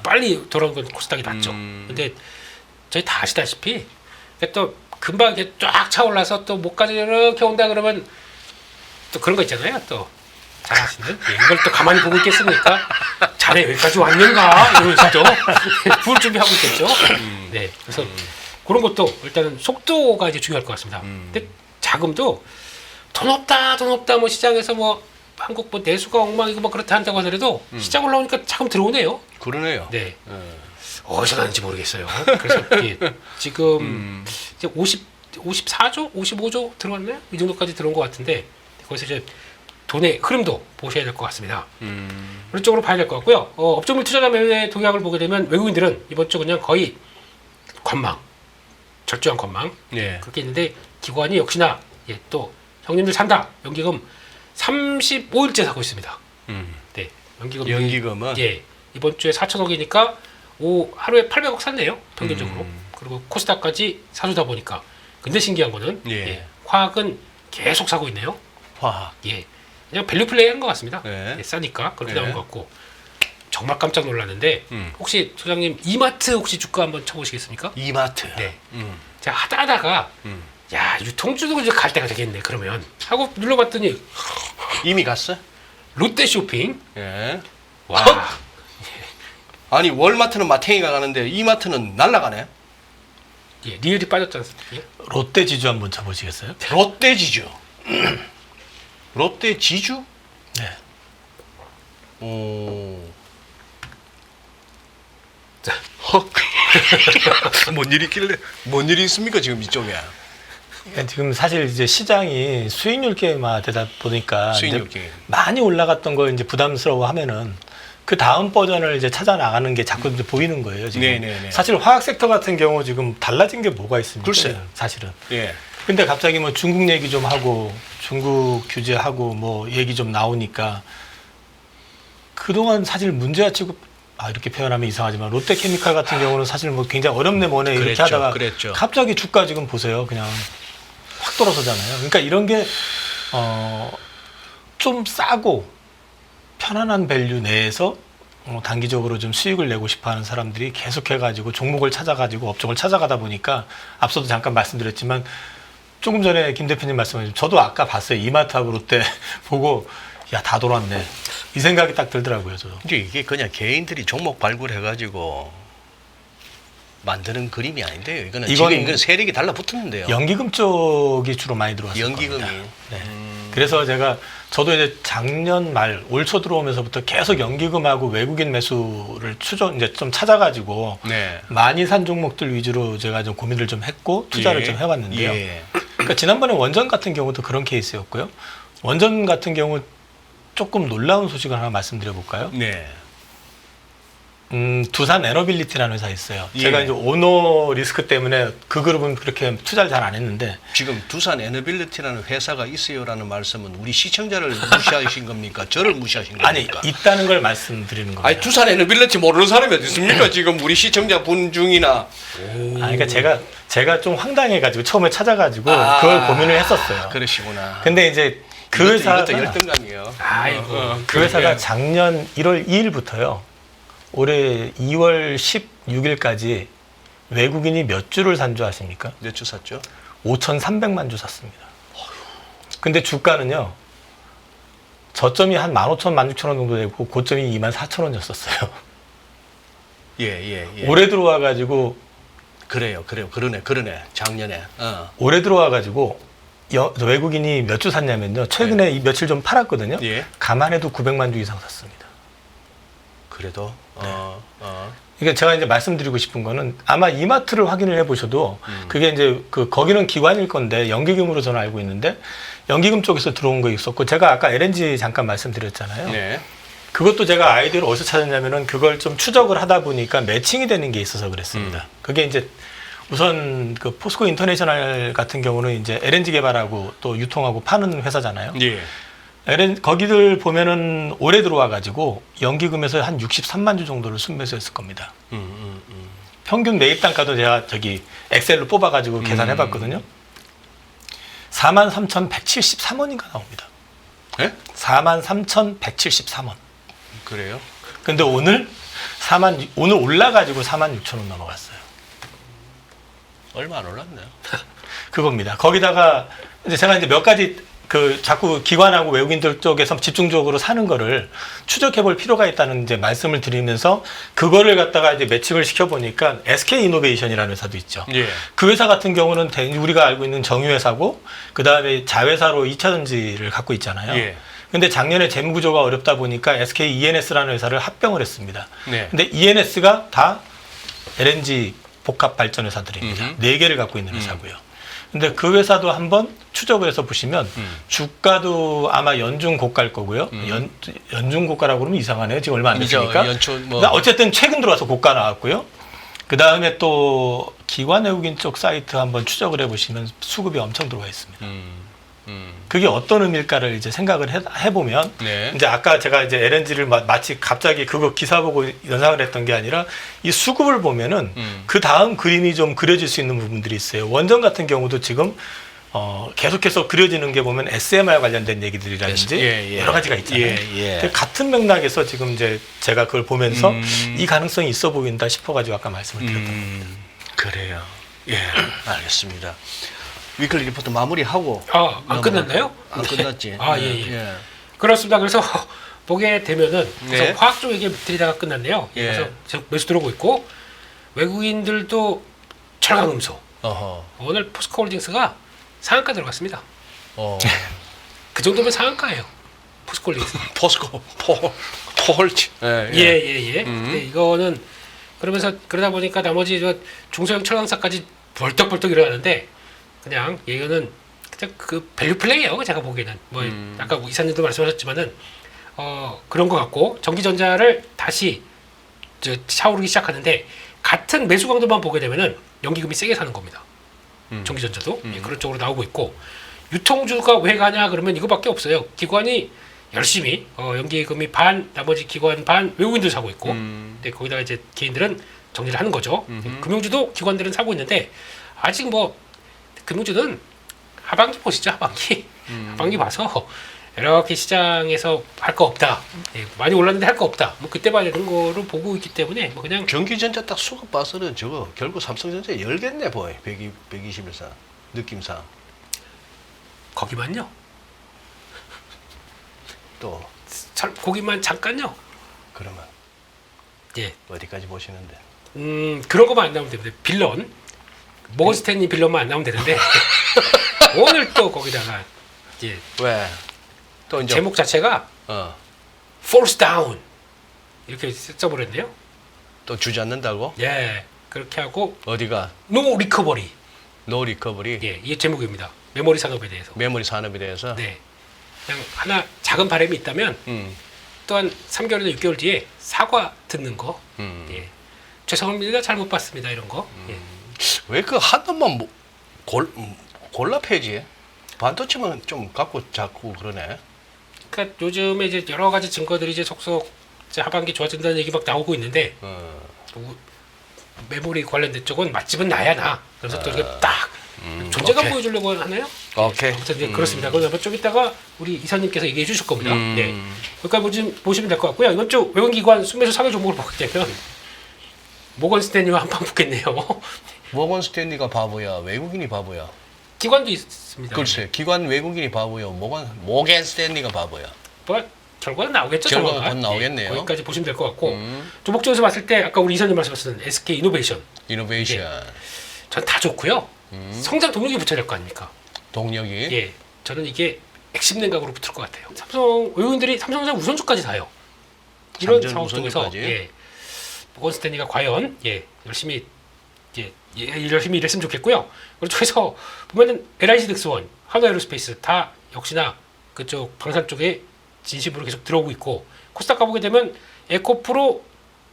빨리 돌아오는 건 코스닥이 낫죠. 근데 저희 다 아시다시피 또 금방 이렇게 쫙 차올라서 또 목까지 이렇게 온다 그러면 또 그런 거 있잖아요. 또 잘하시는 이걸 또 가만히 보고 있겠습니까? 자네 여기까지 왔는가 이러면서 부을 준비하고 있겠죠. 네. 그래서 그런 것도 일단은 속도가 이제 중요할 것 같습니다. 근데 자금도 돈 없다 뭐 시장에서 뭐 한국 뭐 내수가 엉망이고 뭐 그렇다 한다고 하더라도 시장 올라오니까 자금 들어오네요. 그러네요. 네. 어디서 나는지 모르겠어요. 그래서 지금 이제 54조, 55조 들어왔나요? 이 정도까지 들어온 것 같은데 거기서 이제 돈의 흐름도 보셔야 될 것 같습니다. 그런 쪽으로 봐야 될 것 같고요. 업종물 투자자 매매 동향을 보게 되면 외국인들은 이번 주 그냥 거의 관망, 절저한 관망 예. 그렇게 있는데 기관이 역시나 또 형님들 산다 연기금 35일째 사고 있습니다. 네, 연기금은 이번 주에 4천억이니까 하루에 800억 샀네요 평균적으로. 그리고 코스닥까지 사주다 보니까 근데 신기한 거는 화학은 계속 사고 있네요. 화학. 그냥 밸류 플레이한 것 같습니다. 네. 싸니까 그렇게 나온 것 같고 정말 깜짝 놀랐는데 혹시 소장님 이마트 혹시 주가 한번 쳐보시겠습니까? 이마트. 네. 제가 하다가 야 유통주도 이제 갈 때가 되겠네 그러면 하고 눌러봤더니 이미 갔어? 롯데 쇼핑. 예. 와. 아니 월마트는 마탱이가 가는데 이마트는 날아가네. 리얼이 빠졌지 않습니까? 롯데 지주 한번 쳐보시겠어요? 롯데 지주. 롯데 지주? 네. 오. 자, 뭔 일이 있길래? 뭔 일이 있습니까 지금 이쪽에? 그러니까 지금 사실 이제 시장이 수익률 게임화되다 보니까 수익률 이제 게임. 많이 올라갔던 걸 이제 부담스러워하면은 그 다음 버전을 이제 찾아 나가는 게 자꾸 이제 보이는 거예요. 지금 네네네. 사실 화학 섹터 같은 경우 지금 달라진 게 뭐가 있습니까? 글쎄요. 사실은. 예. 근데 갑자기 뭐 중국 얘기 좀 하고 중국 규제하고 뭐 얘기 좀 나오니까 그동안 사실 문제와 취급 이렇게 표현하면 이상하지만 롯데케미칼 같은 경우는 사실 뭐 굉장히 어렵네 뭐네 이렇게 그랬죠, 하다가 그랬죠. 갑자기 주가 지금 보세요. 그냥 확 돌아서잖아요. 그러니까 이런 게 좀 싸고 편안한 밸류 내에서 단기적으로 좀 수익을 내고 싶어하는 사람들이 계속해가지고 종목을 찾아가지고 업종을 찾아가다 보니까 앞서도 잠깐 말씀드렸지만 조금 전에 김 대표님 말씀하신 저도 아까 봤어요. 이마트하고 롯데 보고 야 다 돌았네 이 생각이 딱 들더라고요. 저도. 이게 그냥 개인들이 종목 발굴해가지고 만드는 그림이 아닌데요. 이건 세력이 달라붙었는데요. 연기금 쪽이 주로 많이 들어왔어요. 연기금이. 네. 그래서 저도 이제 작년 말 올 초 들어오면서부터 계속 연기금하고 외국인 매수를 이제 좀 찾아가지고 네. 많이 산 종목들 위주로 제가 좀 고민을 좀 했고 투자를 좀 해왔는데요. 예. 그러니까 지난번에 원전 같은 경우도 그런 케이스였고요. 원전 같은 경우 조금 놀라운 소식을 하나 말씀드려 볼까요? 네. 두산 에너빌리티라는 회사 있어요. 예. 제가 이제 오너 리스크 때문에 그 그룹은 그렇게 투자를 잘 안 했는데 지금 두산 에너빌리티라는 회사가 있어요라는 말씀은 우리 시청자를 무시하신 겁니까? 저를 무시하신 아니 겁니까? 있다는 걸 말씀드리는 겁니다. 아니 두산 에너빌리티 모르는 사람이 어디 있습니까? 지금 우리 시청자 분 중이나. 그러니까 제가 좀 황당해가지고 처음에 찾아가지고 그걸 고민을 했었어요. 그러시구나. 근데 이제 그 회사가 이것도 열등감이에요. 아이고. 그 회사가 작년 1월 2일부터요. 올해 2월 16일까지 외국인이 몇 주를 산 줄 아십니까? 몇 주 샀죠? 5,300만 주 샀습니다. 근데 주가는요. 저점이 한 15,000원, 16,000원 정도 되고 고점이 24,000원이었었어요. 예. 올해 들어와가지고 그래요. 그러네. 작년에. 올해 들어와가지고 외국인이 몇 주 샀냐면요. 최근에 이 며칠 좀 팔았거든요. 예. 가만해도 900만 주 이상 샀습니다. 그래도 그러니까 제가 이제 말씀드리고 싶은 거는 아마 이마트를 확인을 해보셔도 그게 이제 거기는 기관일 건데 연기금으로 저는 알고 있는데 연기금 쪽에서 들어온 거 있었고 제가 아까 LNG 잠깐 말씀드렸잖아요. 네. 그것도 제가 아이디어를 어디서 찾았냐면은 그걸 좀 추적을 하다 보니까 매칭이 되는 게 있어서 그랬습니다. 그게 이제 우선 그 포스코 인터내셔널 같은 경우는 이제 LNG 개발하고 또 유통하고 파는 회사잖아요. 예. 거기들 보면은 올해 들어와가지고 연기금에서 한 63만 주 정도를 순매수했을 겁니다. 평균 매입 단가도 제가 엑셀로 뽑아가지고 계산해봤거든요. 43,173원인가 나옵니다. 예? 43,173원. 그래요? 근데 오늘 올라가지고 46,000원 넘어갔어요. 얼마 안 올랐네요. 그겁니다. 거기다가 이제 제가 이제 몇 가지 자꾸 기관하고 외국인들 쪽에서 집중적으로 사는 거를 추적해 볼 필요가 있다는 이제 말씀을 드리면서 그거를 갖다가 이제 매칭을 시켜보니까 SK 이노베이션이라는 회사도 있죠. 예. 그 회사 같은 경우는 우리가 알고 있는 정유회사고 그 다음에 자회사로 2차전지를 갖고 있잖아요. 예. 근데 작년에 재무구조가 어렵다 보니까 SK ENS라는 회사를 합병을 했습니다. 네. 근데 ENS가 다 LNG 복합 발전 회사들입니다. 4개를 갖고 있는 회사고요. 근데 그 회사도 한번 추적을 해서 보시면 주가도 아마 연중 고가일 거고요. 연중 고가라고 그러면 이상하네요. 지금 얼마 안 됐으니까. 어쨌든 최근 들어와서 고가 나왔고요. 그 다음에 또 기관 외국인 쪽 사이트 한번 추적을 해보시면 수급이 엄청 들어와 있습니다. 그게 어떤 의미일까를 이제 생각을 해보면 네. 이제 아까 제가 이제 LNG를 마치 갑자기 그거 기사 보고 연상을 했던 게 아니라 이 수급을 보면은 그 다음 그림이 좀 그려질 수 있는 부분들이 있어요. 원전 같은 경우도 지금 계속해서 그려지는 게 보면 SMR 관련된 얘기들이라든지 여러 가지가 있잖아요. 근데 같은 맥락에서 지금 이제 제가 그걸 보면서 이 가능성이 있어 보인다 싶어가지고 아까 말씀을 드렸던 겁니다. 그래요. 예, 알겠습니다. 위클리 리포트 마무리하고. 안 끝났나요? 안 끝났지. 예. 그렇습니다. 그래서 보게 되면은 그래서 네. 화학 쪽 얘기 드리다가 끝났네요. 예. 그래서 지금 매수 들어오고 있고 외국인들도 철강음소. 오늘 포스코홀딩스가 상한가 들어갔습니다. 그 정도면 상한가예요. 포스코홀딩스. 포스코 폴치. 예. 네, 이거는 그러면서 그러다 보니까 나머지 저 중소형 철강사까지 벌떡벌떡 일어나는데 그냥 이거는 그냥 그 밸류 플레이예요. 제가 보기에는 뭐 아까 이사님도 말씀하셨지만은 그런 것 같고 전기전자를 다시 차오르기 시작하는데 같은 매수 강도만 보게 되면은 연기금이 세게 사는 겁니다. 전기전자도 그런 쪽으로 나오고 있고 유통주가 왜 가냐 그러면 이거밖에 없어요. 기관이 열심히 연기금이 반 나머지 기관 반 외국인들 사고 있고 근데 거기다가 이제 개인들은 정리를 하는 거죠. 금융주도 기관들은 사고 있는데 아직 뭐 금융주는 하반기 보시죠. 하반기 봐서 이렇게 시장에서 할 거 없다. 많이 올랐는데 할 거 없다. 뭐 그때 봐야 되는 거로 보고 있기 때문에 뭐 그냥 전기전자 딱 수급 봐서는 저거 결국 삼성전자 열겠네 보여. 121사 느낌상. 거기만요. 또 거기만 잠깐요. 그러면 예. 어디까지 보시는데? 그런 것만 안 나오면 됩니다. 빌런 모건 스탠리 빌런만 안 나오면 되는데 오늘 또 거기다가 왜? 또 이제 제목 자체가 Falls Down 이렇게 써버렸네요 또 주저앉는다고? 예, 그렇게 하고 어디가? No Recovery. 노 리커버리. 예, 이게 제목입니다. 메모리 산업에 대해서. 메모리 산업에 대해서. 네, 그냥 하나 작은 바람이 있다면 또한 3개월이나 6개월 뒤에 사과 듣는 거. 예, 죄송합니다, 잘못 봤습니다 이런 거. 예. 왜 그 하나만 골라 패지? 반도체만 좀 갖고 자꾸 그러네. 그러니까 요즘에 이제 여러 가지 증거들이 이제 속속 이제 하반기 좋아진다는 얘기 막 나오고 있는데 메모리 관련된 쪽은 맛집은 나야 나. 그래서 또 이렇게 딱 존재감 오케이. 보여주려고 하나요? 오케이. 아무튼 이제 그렇습니다. 그럼 좀 이따가 우리 이사님께서 얘기해 주실 겁니다. 네. 그러니까 보시면 될 것 같고요. 이번 주 외국기관 순매수 상위 종목을 보게 되면 모건 스탠리와 한판 붙겠네요. 모건 스탠리가 바보야, 외국인이 바보야. 기관도 있습니다. 글쎄, 기관 외국인이 바보야, 모건 스탠리가 바보야. 뭐 결과는 나오겠죠. 결과가 조만간. 곧 나오겠네요. 거기까지 보시면 될 것 같고 조목적에서 봤을 때 아까 우리 이사님 말씀하셨던 SK 이노베이션 이노베이션. 전 다 좋고요. 성장 동력이 붙여야 될 거 아닙니까? 동력이. 예, 저는 이게 액심 냉각으로 붙을 것 같아요. 삼성 외국인들이 삼성전자 우선주까지 사요. 이런 삼전 상황 속에서 우선주까지? 모건 스탠리가 과연 열심히 일했으면 좋겠고요. 그쪽에서 보면은 LIG 넥스원, 한화에어로스페이스 다 역시나 그쪽 방산 쪽에 진심으로 계속 들어오고 있고 코스닥 가보게 되면 에코프로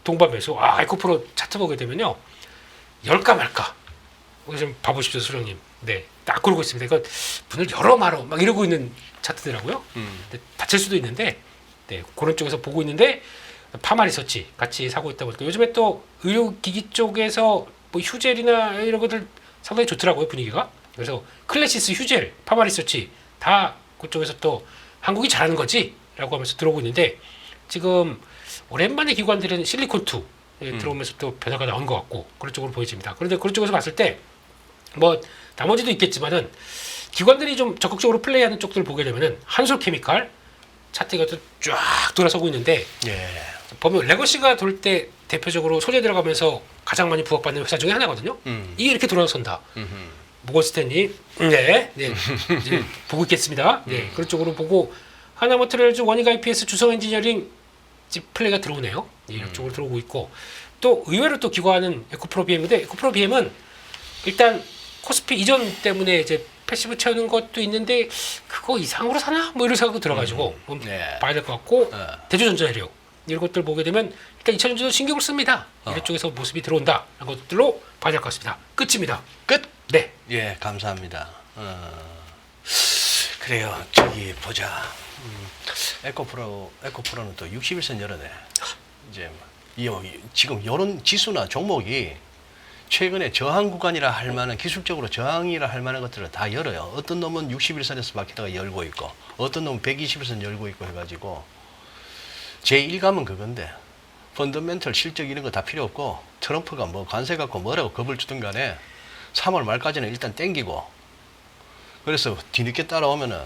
동반 매수. 에코프로 차트 보게 되면요 열까 말까. 여기 좀 봐보십시오, 수령님. 네, 딱 그러고 있습니다. 이거 문을 열어 말어 막 이러고 있는 차트더라고요. 근데 다칠 수도 있는데, 네, 그런 쪽에서 보고 있는데 파마리서치 같이 사고 있다 보니까 요즘에 또 의료기기 쪽에서 뭐 휴젤이나 이런 것들 상당히 좋더라고요, 분위기가. 그래서 클래시스, 휴젤, 파마리서치 다 그쪽에서 또 한국이 잘하는 거지라고 하면서 들어오고 있는데 지금 오랜만에 기관들은 실리콘2 들어오면서 또 변화가 나온 것 같고 그런 쪽으로 보여집니다. 그런데 그런 쪽에서 봤을 때 뭐 나머지도 있겠지만은 기관들이 좀 적극적으로 플레이하는 쪽들을 보게 되면은 한솔케미칼 차트가 쫙 돌아서고 있는데 보면 레거시가 돌 때 대표적으로 소재 들어가면서 가장 많이 부각받는 회사 중에 하나거든요. 이게 이렇게 돌아선다. 모건 스탠리, 이제 보고 있겠습니다. 네, 그런 쪽으로 보고 하나모터레일즈, 원익 IPS, 주성 엔지니어링 플레이가 들어오네요. 이쪽으로 들어오고 있고 또 의외로 또 기관은 에코프로 BM인데 에코프로 BM은 일단 코스피 이전 때문에 이제 패시브 채우는 것도 있는데 그거 이상으로 사나? 뭐 이런 생각도 들어가지고 네. 봐야 될 것 같고 대주전자 해력 이런 것들 보게 되면 일단 2차전지도 신경을 씁니다. 이런 쪽에서 모습이 들어온다. 이런 것들로 봐야 될 것 같습니다. 끝입니다. 끝. 네. 예, 감사합니다. 그래요. 저기 보자. 에코프로는 또 61선 열어네. 이제 지금 이런 지수나 종목이 최근에 저항 구간이라 할 만한 기술적으로 저항이라 할 만한 것들을 다 열어요. 어떤 놈은 61선에서 막히다가 열고 있고 어떤 놈은 121선 열고 있고 해가지고 제 일감은 그건데 펀더멘털 실적 이런 거 다 필요 없고 트럼프가 뭐 관세 갖고 뭐라고 겁을 주든 간에 3월 말까지는 일단 땡기고 그래서 뒤늦게 따라오면은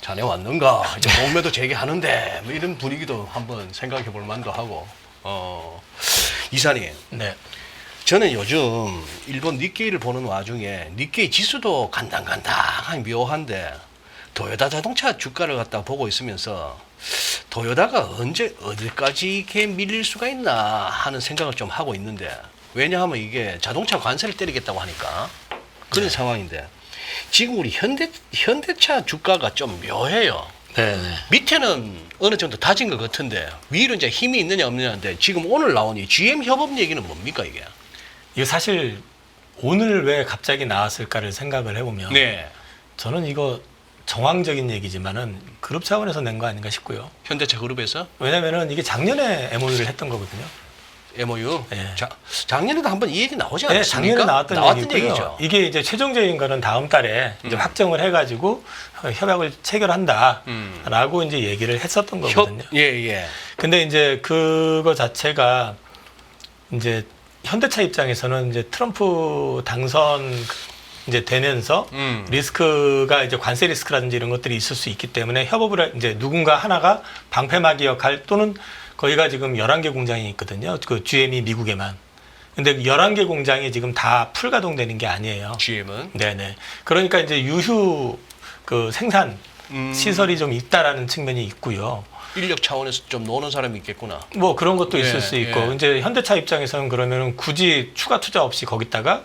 자네 왔는가 이제 공매도 재개하는데 뭐 이런 분위기도 한번 생각해 볼 만도 하고 이사님 네. 저는 요즘 일본 니케이를 보는 와중에 니케이 지수도 간당간당하니 묘한데 도요타 자동차 주가를 갖다 보고 있으면서 도요타가 언제 어디까지 이렇게 밀릴 수가 있나 하는 생각을 좀 하고 있는데 왜냐하면 이게 자동차 관세를 때리겠다고 하니까 그런 상황인데 지금 우리 현대차 주가가 좀 묘해요. 네. 밑에는 어느 정도 다진 것 같은데 위로 이제 힘이 있느냐 없느냐인데 지금 오늘 나온 이 GM 협업 얘기는 뭡니까 이게? 이거 사실 오늘 왜 갑자기 나왔을까를 생각을 해보면 네. 저는 이거 정황적인 얘기지만은 그룹 차원에서 낸 거 아닌가 싶고요. 현대차 그룹에서 왜냐면은 이게 작년에 MOU를 했던 거거든요. MOU. 네. 작년에도 한번 이 얘기 나오지 네, 않았습니까? 작년에 나왔던 얘기고요. 얘기죠. 이게 이제 최종적인 거는 다음 달에 이제 확정을 해가지고 협약을 체결한다라고 이제 얘기를 했었던 거거든요. 예. 근데 이제 그거 자체가 이제 현대차 입장에서는 이제 트럼프 당선 이제 되면서 리스크가 이제 관세 리스크라든지 이런 것들이 있을 수 있기 때문에 협업을 이제 누군가 하나가 방패막이 역할 또는 거기가 지금 11개 공장이 있거든요. 그 GM이 미국에만. 근데 11개 공장이 지금 다 풀가동되는 게 아니에요. GM은? 네네. 그러니까 이제 유휴 그 생산 시설이 좀 있다라는 측면이 있고요. 인력 차원에서 좀 노는 사람이 있겠구나. 뭐 그런 것도 예, 있을 수 있고 예. 이제 현대차 입장에서는 그러면은 굳이 추가 투자 없이 거기다가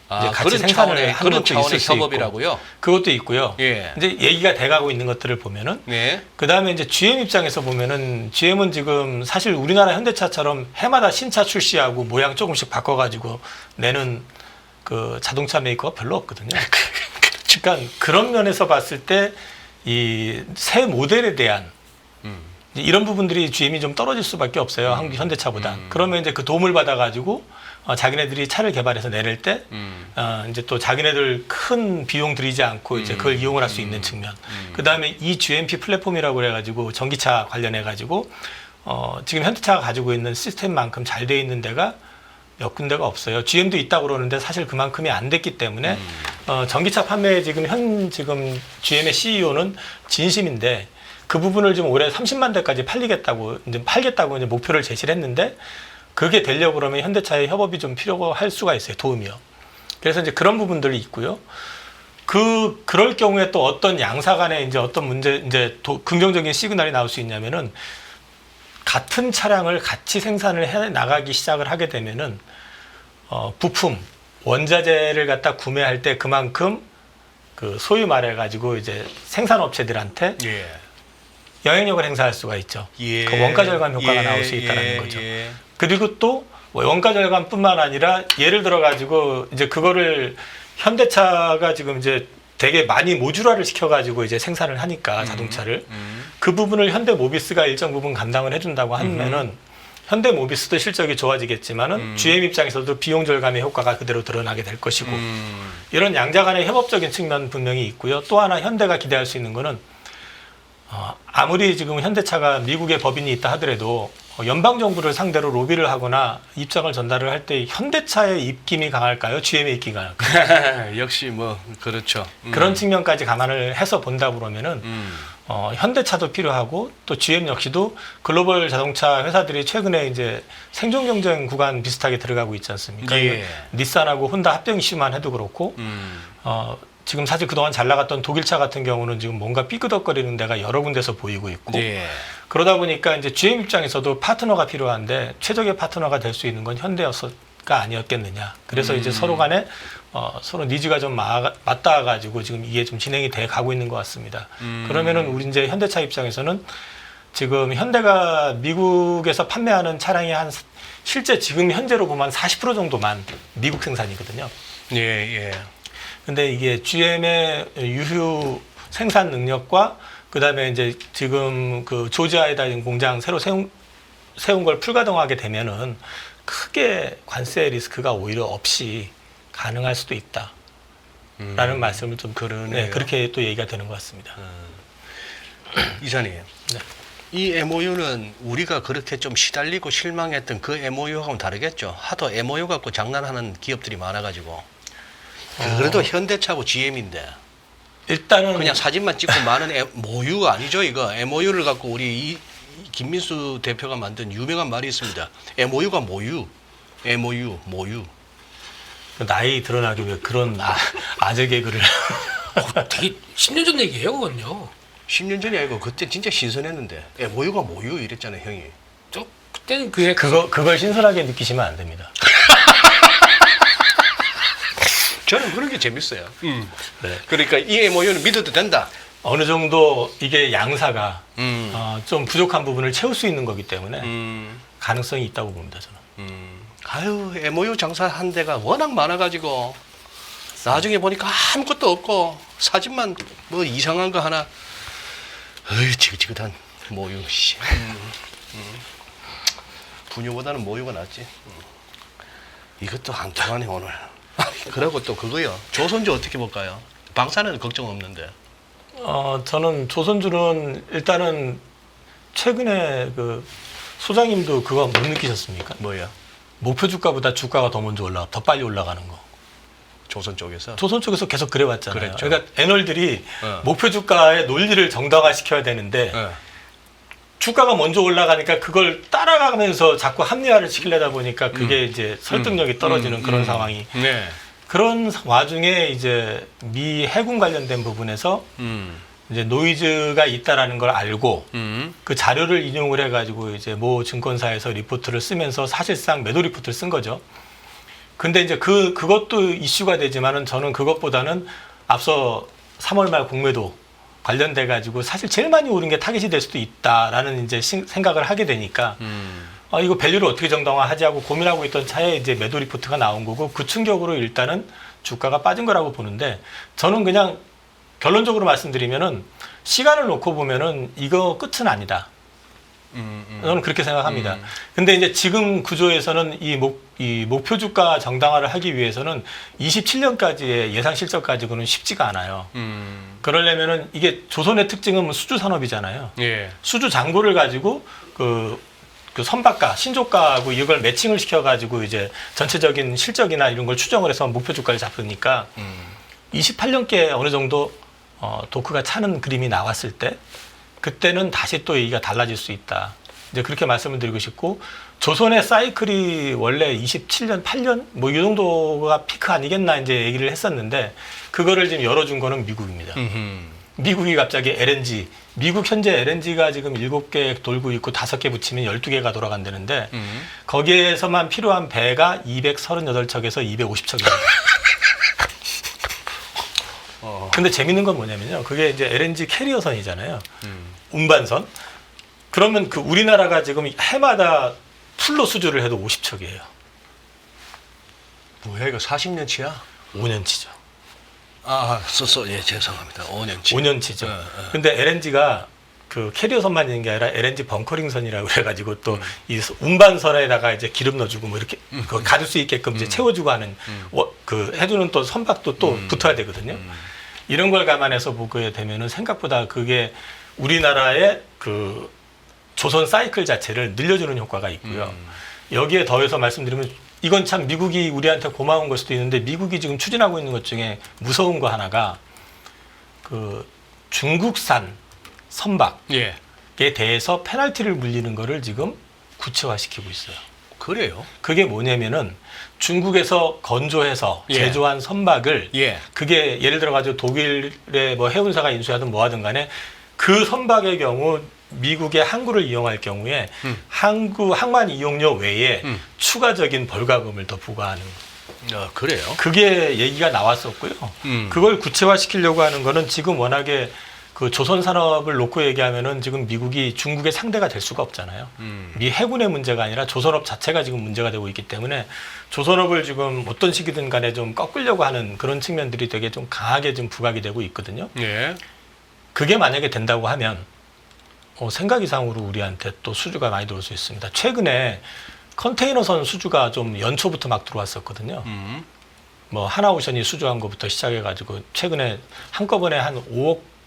이제 같이 그런 생산을 차원의, 하는 그런 것도 차원의 있을 수 협업이라고요? 있고 그것도 있고요. 예. 이제 얘기가 돼가고 있는 것들을 보면은 네. 그 다음에 이제 GM 입장에서 보면은 GM은 지금 사실 우리나라 현대차처럼 해마다 신차 출시하고 모양 조금씩 바꿔가지고 내는 그 자동차 메이커가 별로 없거든요. 그러니까 그런 면에서 봤을 때 이 새 모델에 대한 이런 부분들이 GM이 좀 떨어질 수밖에 없어요. 한국 현대차보다. 그러면 이제 그 도움을 받아가지고 자기네들이 차를 개발해서 내릴 때 이제 또 자기네들 큰 비용 들이지 않고 이제 그걸 이용을 할 수 있는 측면. 그 다음에 이 GMP 플랫폼이라고 그래가지고 전기차 관련해가지고 지금 현대차가 가지고 있는 시스템만큼 잘 돼 있는 데가 몇 군데가 없어요. GM도 있다고 그러는데 사실 그만큼이 안 됐기 때문에 전기차 판매에 지금 GM의 CEO는 진심인데 그 부분을 좀 올해 30만 대까지 팔겠다고 이제 목표를 제시를 했는데 그게 되려고 그러면 현대차의 협업이 좀 필요할 수가 있어요. 도움이요. 그래서 이제 그런 부분들이 있고요. 그럴 경우에 또 어떤 양사 간에 이제 어떤 문제, 긍정적인 시그널이 나올 수 있냐면은 같은 차량을 같이 생산을 해 나가기 시작을 하게 되면은 부품, 원자재를 갖다 구매할 때 그만큼 그 소위 말해가지고 이제 생산업체들한테 예. 영향력을 행사할 수가 있죠. 예. 그 원가 절감 효과가 나올 수 있다는 거죠. 그리고 또 원가 절감뿐만 아니라 예를 들어 가지고 이제 그거를 현대차가 지금 이제 되게 많이 모듈화를 시켜가지고 이제 생산을 하니까 자동차를 그 부분을 현대모비스가 일정 부분 감당을 해준다고 하면은 현대모비스도 실적이 좋아지겠지만은 GM 입장에서도 비용 절감의 효과가 그대로 드러나게 될 것이고 이런 양자 간의 협업적인 측면 분명히 있고요. 또 하나 현대가 기대할 수 있는 거는 아무리 지금 현대차가 미국에 법인이 있다 하더라도 연방 정부를 상대로 로비를 하거나 입장을 전달을 할 때 현대차의 입김이 강할까요? GM의 입김이 강할까요? 역시 뭐 그렇죠. 그런 측면까지 감안을 해서 본다 그러면은 현대차도 필요하고 또 GM 역시도 글로벌 자동차 회사들이 최근에 이제 생존 경쟁 구간 비슷하게 들어가고 있지 않습니까? 예. 닛산하고 혼다 합병 이슈만 해도 그렇고 지금 사실 그동안 잘 나갔던 독일차 같은 경우는 지금 뭔가 삐끄덕거리는 데가 여러 군데서 보이고 있고 예. 그러다 보니까 이제 GM 입장에서도 파트너가 필요한데 최적의 파트너가 될 수 있는 건 현대였어 아니었겠느냐. 그래서 이제 서로 간에 서로 니즈가 좀 맞닿아 가지고 지금 이게 좀 진행이 돼 가고 있는 것 같습니다. 그러면은 우리 이제 현대차 입장에서는 지금 현대가 미국에서 판매하는 차량이 한 실제 지금 현재로 보면 40% 정도만 미국 생산이거든요. 예, 예. 근데 이게 GM의 유휴 생산 능력과 그다음에 이제 지금 그 조지아에다 공장 새로 세운 걸 풀가동하게 되면은 크게 관세 리스크가 오히려 없이 가능할 수도 있다라는 말씀을 좀 그러네요. 그렇게 또 얘기가 되는 것 같습니다. 이사님, 네. 이 MOU는 우리가 그렇게 좀 시달리고 실망했던 그 MOU하고는 다르겠죠. 하도 MOU 갖고 장난하는 기업들이 많아가지고. 그래도 현대차고 GM인데 일단은 그냥 사진만 찍고 많은 MOU가 아니죠. 이거 MOU를 갖고 우리 김민수 대표가 만든 유명한 말이 있습니다. MOU가 모유, MOU, 모유. 나이 드러나기 위해 그런 아재 개그를 되게 10년 전 얘기예요, 그건요. 10년 전이 아니고 그때 진짜 신선했는데 MOU가 모유 이랬잖아요, 형이. 저 그때는 그게 그걸 신선하게 느끼시면 안 됩니다. 저는 그런 게 재밌어요. 네. 그러니까 이 MOU는 믿어도 된다. 어느 정도 이게 양사가 좀 부족한 부분을 채울 수 있는 거기 때문에 가능성이 있다고 봅니다, 저는. 아유, MOU 장사한 데가 워낙 많아가지고 나중에 보니까 아무것도 없고 사진만 뭐 이상한 거 하나. 어이, 지긋지긋한 모유. 씨. 분유보다는 모유가 낫지. 이것도 안 통하네 오늘. 그러고 또 그거요. 조선주 어떻게 볼까요? 방사는 걱정 없는데. 저는 조선주는 일단은 최근에 그 소장님도 그거 못 느끼셨습니까? 뭐야? 목표 주가보다 주가가 더 먼저 더 빨리 올라가는 거. 조선 쪽에서? 조선 쪽에서 계속 그래왔잖아요. 그랬죠. 그러니까 애널들이 목표 주가의 논리를 정당화시켜야 되는데 주가가 먼저 올라가니까 그걸 따라가면서 자꾸 합리화를 시키려다 보니까 그게 이제 설득력이 떨어지는 그런 상황이. 네. 그런 와중에 이제 미 해군 관련된 부분에서 이제 노이즈가 있다라는 걸 알고 그 자료를 인용을 해가지고 이제 모 증권사에서 리포트를 쓰면서 사실상 매도 리포트를 쓴 거죠. 근데 이제 그것도 이슈가 되지만은 저는 그것보다는 앞서 3월 말 공매도 관련돼 가지고 사실 제일 많이 오른 게 타깃이 될 수도 있다라는 이제 생각을 하게 되니까 이거 밸류를 어떻게 정당화하지 하고 고민하고 있던 차에 이제 매도 리포트가 나온 거고 그 충격으로 일단은 주가가 빠진 거라고 보는데 저는 그냥 결론적으로 말씀드리면은 시간을 놓고 보면은 이거 끝은 아니다. 저는 그렇게 생각합니다. 근데 이제 지금 구조에서는 이 목표 주가 정당화를 하기 위해서는 27년까지의 예상 실적 가지고는 쉽지가 않아요. 그러려면은 이게 조선의 특징은 수주 산업이잖아요. 예. 수주 잔고를 가지고 그 선박가, 신조가하고 이걸 매칭을 시켜가지고 이제 전체적인 실적이나 이런 걸 추정을 해서 목표 주가를 잡으니까 28년께 어느 정도 도크가 차는 그림이 나왔을 때 그때는 다시 또 얘기가 달라질 수 있다. 이제 그렇게 말씀을 드리고 싶고 조선의 사이클이 원래 27년, 8년 뭐 이 정도가 피크 아니겠나 이제 얘기를 했었는데 그거를 지금 열어준 거는 미국입니다. 미국이 갑자기 LNG, 미국 현재 LNG가 지금 7개 돌고 있고 5개 붙이면 12개가 돌아간다는데 거기에서만 필요한 배가 238척에서 250척입니다. 근데 재밌는 건 뭐냐면요. 그게 이제 LNG 캐리어선이잖아요. 운반선. 그러면 그 우리나라가 지금 해마다 풀로 수주를 해도 50척이에요. 뭐야 이거 40년치야? 5년치죠. 예, 죄송합니다. 5년치. 5년치죠. 근데 LNG가 그 캐리어선만 있는 게 아니라 LNG 벙커링선이라고 그래가지고 또 이 운반선에다가 이제 기름 넣어주고 뭐 이렇게 그거 가질 수 있게끔 이제 채워주고 하는 그 해주는 또 선박도 또 붙어야 되거든요. 이런 걸 감안해서 보게 되면은 생각보다 그게 우리나라의 그 조선 사이클 자체를 늘려주는 효과가 있고요. 여기에 더해서 말씀드리면 이건 참 미국이 우리한테 고마운 걸 수도 있는데 미국이 지금 추진하고 있는 것 중에 무서운 거 하나가 그 중국산 선박에 대해서 페널티를 물리는 거를 지금 구체화시키고 있어요. 그래요? 그게 뭐냐면은 중국에서 건조해서 제조한 선박을 그게 예를 들어 가지고 독일의 뭐 해운사가 인수하든 뭐 하든 간에 그 선박의 경우 미국의 항구를 이용할 경우에 항만 이용료 외에 추가적인 벌과금을 더 부과하는. 그래요? 그게 얘기가 나왔었고요. 그걸 구체화시키려고 하는 거는 지금 워낙에 그 조선 산업을 놓고 얘기하면은 지금 미국이 중국의 상대가 될 수가 없잖아요. 미 해군의 문제가 아니라 조선업 자체가 지금 문제가 되고 있기 때문에 조선업을 지금 어떤 식이든 간에 좀 꺾으려고 하는 그런 측면들이 되게 좀 강하게 좀 부각이 되고 있거든요. 예. 그게 만약에 된다고 하면 생각 이상으로 우리한테 또 수주가 많이 들어올 수 있습니다. 최근에 컨테이너선 수주가 좀 연초부터 막 들어왔었거든요. 뭐 하나오션이 수주한 것부터 시작해가지고 최근에 한꺼번에 한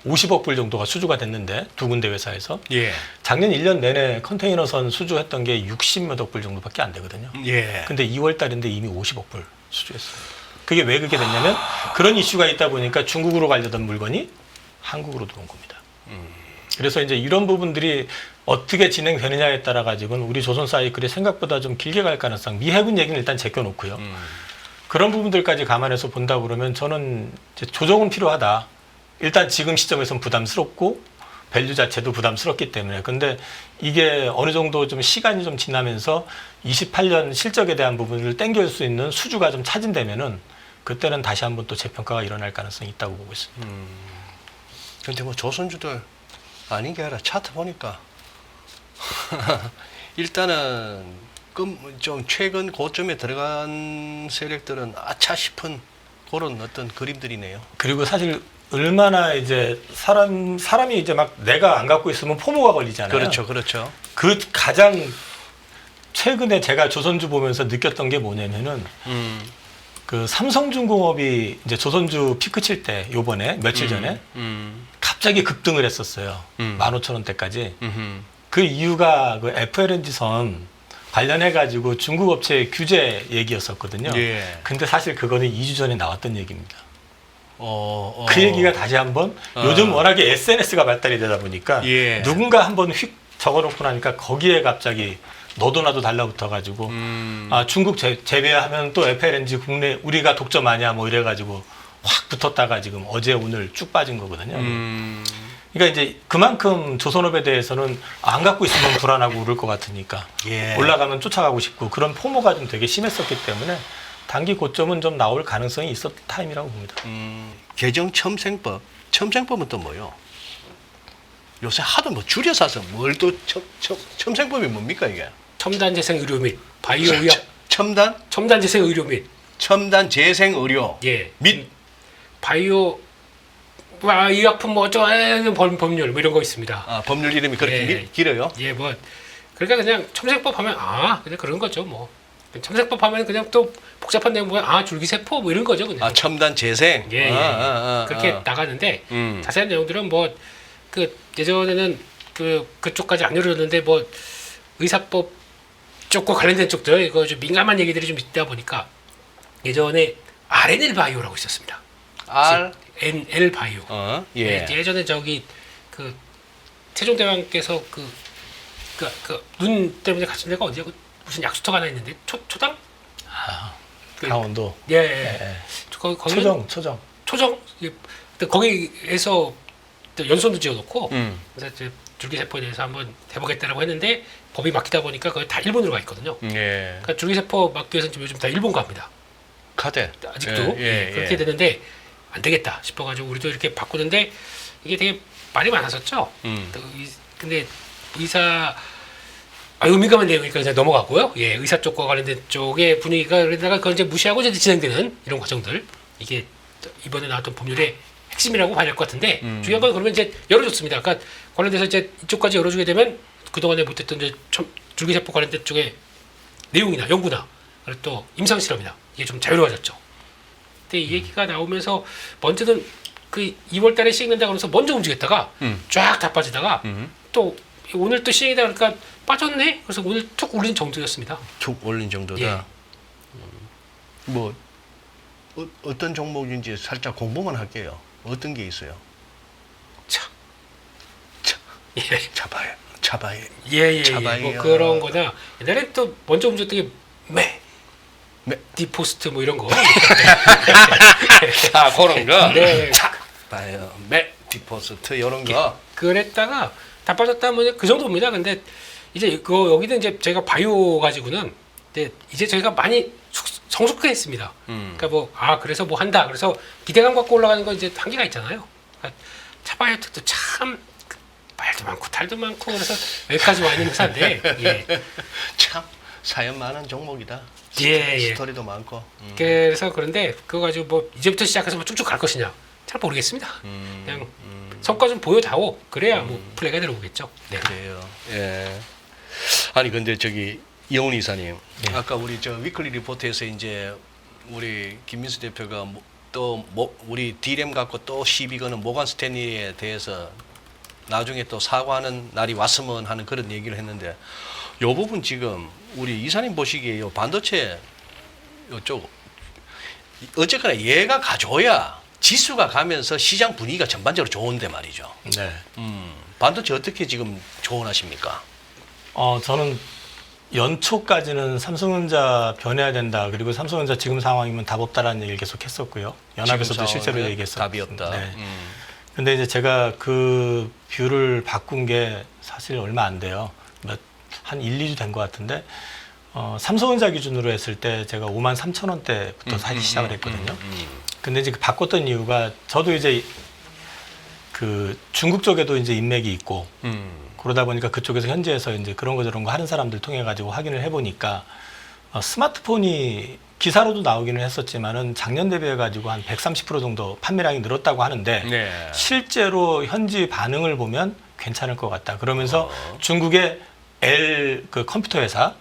50억 불 정도가 수주가 됐는데 두 군데 회사에서 예. 작년 1년 내내 컨테이너선 수주했던 게 60몇 억 불 정도밖에 안 되거든요. 예. 근데 2월 달인데 이미 50억 불 수주했어요. 그게 왜 그렇게 됐냐면 그런 이슈가 있다 보니까 중국으로 가려던 물건이 한국으로 들어온 겁니다. 그래서 이제 이런 부분들이 어떻게 진행되느냐에 따라 가지고는 우리 조선 사이클이 생각보다 좀 길게 갈 가능성. 미 해군 얘기는 일단 제껴놓고요. 그런 부분들까지 감안해서 본다 그러면 저는 이제 조정은 필요하다. 일단 지금 시점에서는 부담스럽고 밸류 자체도 부담스럽기 때문에. 근데 이게 어느 정도 좀 시간이 좀 지나면서 28년 실적에 대한 부분을 땡겨올 수 있는 수주가 좀 차진되면은 그때는 다시 한번 또 재평가가 일어날 가능성이 있다고 보고 있습니다. 근데 뭐 조선주들 아닌 게 아니라 차트 보니까 일단은 좀 최근 고점에 들어간 세력들은 아차 싶은 그런 어떤 그림들이네요. 그리고 사실 얼마나 이제 사람이 이제 막 내가 안 갖고 있으면 포모가 걸리잖아요. 그렇죠, 그렇죠. 그 가장 최근에 제가 조선주 보면서 느꼈던 게 뭐냐면은 그 삼성중공업이 이제 조선주 피크 칠 때 요번에 며칠 전에 갑자기 급등을 했었어요. 15,000원대까지. 그 이유가 그 FLNG선 관련해가지고 중국 업체 규제 얘기였었거든요. 예. 근데 사실 그거는 2주 전에 나왔던 얘기입니다. 그 얘기가 다시 한번 요즘 워낙에 SNS가 발달이 되다 보니까 예. 누군가 한번 휙 적어놓고 나니까 거기에 갑자기 너도 나도 달라붙어가지고 중국 제외하면 또 FLNG 국내 우리가 독점 아니야 뭐 이래가지고 확 붙었다가 지금 어제 오늘 쭉 빠진 거거든요. 그러니까 이제 그만큼 조선업에 대해서는 안 갖고 있으면 불안하고 그럴 것 같으니까 예. 올라가면 쫓아가고 싶고 그런 포모가 좀 되게 심했었기 때문에 단기 고점은 좀 나올 가능성이 있었던 타임이라고 봅니다. 개정 첨생법. 첨생법은 또 뭐요? 요새 하도 뭐 줄여 사서 뭘 또 첨생법이 뭡니까 이게? 첨단 재생 의료 및 바이오 의학 첨단 재생 의료 및 첨단 재생 의료 예. 및 바이오 의약품 뭐 어쩌고 법률 뭐 이런 거 있습니다. 아, 법률 이름이 그렇게 예. 길어요? 예, 뭐 그러니까 그냥 첨생법 하면 그냥 그런 거죠, 뭐. 첨생법 하면 그냥 또 복잡한 내용 보면 줄기세포 뭐 이런 거죠, 그냥. 첨단 재생. 예, 그렇게 나가는데 자세한 내용들은 뭐 그 예전에는 그쪽까지 안 열었는데 뭐 의사법 쪽과 관련된 쪽들 이거 좀 민감한 얘기들이 좀 있다 보니까 예전에 RNL 바이오라고 있었습니다. NL 바이오. 예. 예전에 저기 그 세종대왕께서 눈 때문에 갇힌 데가 어디야? 무슨 약수터가 하나 있는데 초당? 강원도. 예. 초정. 거기에서 또 연수원도 지어놓고 그래서 이제 줄기세포에 대해서 한번 해보겠다라고 했는데 법이 막히다 보니까 그거 다 일본으로 가 있거든요. 예. 그러니까 줄기세포 막기 위해서는 지금 요즘 다 일본 갑니다. 카데. 아직도 그렇게 되는데 안 되겠다 싶어가지고 우리도 이렇게 바꾸는데 이게 되게 말이 많았었죠. 근데 의사 민감한 내용이니까 이제 넘어갔고요. 예, 의사 쪽과 관련된 쪽의 분위기가 그러다가 그건 이제 무시하고 이제 진행되는 이런 과정들 이게 이번에 나왔던 법률의 핵심이라고 봐야 될 것 같은데 중요한 건 그러면 이제 열어줬습니다. 그러니까 관련돼서 이제 이쪽까지 열어주게 되면 그동안에 못했던 이제 줄기세포 관련된 쪽의 내용이나 연구나 그리고 또 임상 실험이나 이게 좀 자유로워졌죠. 근데 이 얘기가 나오면서 먼저는 그 2월달에 시행된다 그러면서 먼저 움직였다가 쫙 다 빠지다가 또 오늘 또 시행이다 그러니까 빠졌네. 그래서 오늘 툭 올린 정도였습니다. 툭 올린 정도다. 예. 뭐 어떤 종목인지 살짝 공부만 할게요. 어떤 게 있어요? 예. 차바에. 예. 차바에. 뭐 그런 거나 옛날에 또 먼저 움직였던 게 디포스트 뭐 이런 거. 그런 거. 네. 디포스트 이런 거. 그랬다가 다 빠졌다면 그 정도입니다. 근데 이제 그 여기는 이제 저희가 바이오 가지고는 이제 저희가 많이 성숙했습니다. 그러니까 뭐 그래서 뭐 한다. 그래서 기대감 갖고 올라가는 건 이제 한계가 있잖아요. 그러니까 차바이오텍도 참 말도 많고 탈도 많고 그래서 여기까지 와 있는 회사인데 예. 참 사연 많은 종목이다. 예. 스토리도 많고. 그래서 그런데 그거 가지고 뭐 이제부터 시작해서 뭐 쭉쭉 갈 것이냐 잘 모르겠습니다. 그냥 성과 좀 보여다오. 그래야 뭐 플레이가 들어오겠죠. 네. 그래요. 예. 아니 근데 저기 이영훈 이사님, 아까 우리 저 위클리 리포트에서 이제 우리 김민수 대표가 우리 디램 갖고 또 시비 거는 모건 스탠리에 대해서 나중에 또 사과하는 날이 왔으면 하는 그런 얘기를 했는데, 요 부분 지금 우리 이사님 보시기에 요 반도체 요쪽 어쨌거나 얘가 가져야 지수가 가면서 시장 분위기가 전반적으로 좋은데 말이죠. 네. 반도체 어떻게 지금 조언하십니까? 저는 연초까지는 삼성전자 변해야 된다. 그리고 삼성전자 지금 상황이면 답 없다라는 얘기를 계속 했었고요. 연합에서도 실제로 얘기했었고. 답이 없다. 네. 근데 이제 제가 그 뷰를 바꾼 게 사실 얼마 안 돼요. 한 1, 2주 된 것 같은데, 삼성전자 기준으로 했을 때 제가 53,000원대부터 사기 시작을 했거든요. 근데 이제 바꿨던 이유가 저도 이제 그 중국 쪽에도 이제 인맥이 있고, 그러다 보니까 그쪽에서 현지에서 이제 그런 거 저런 거 하는 사람들 통해 가지고 확인을 해보니까 스마트폰이 기사로도 나오기는 했었지만은 작년 대비해 가지고 한 130% 정도 판매량이 늘었다고 하는데 네. 실제로 현지 반응을 보면 괜찮을 것 같다. 그러면서 중국의 그 컴퓨터 회사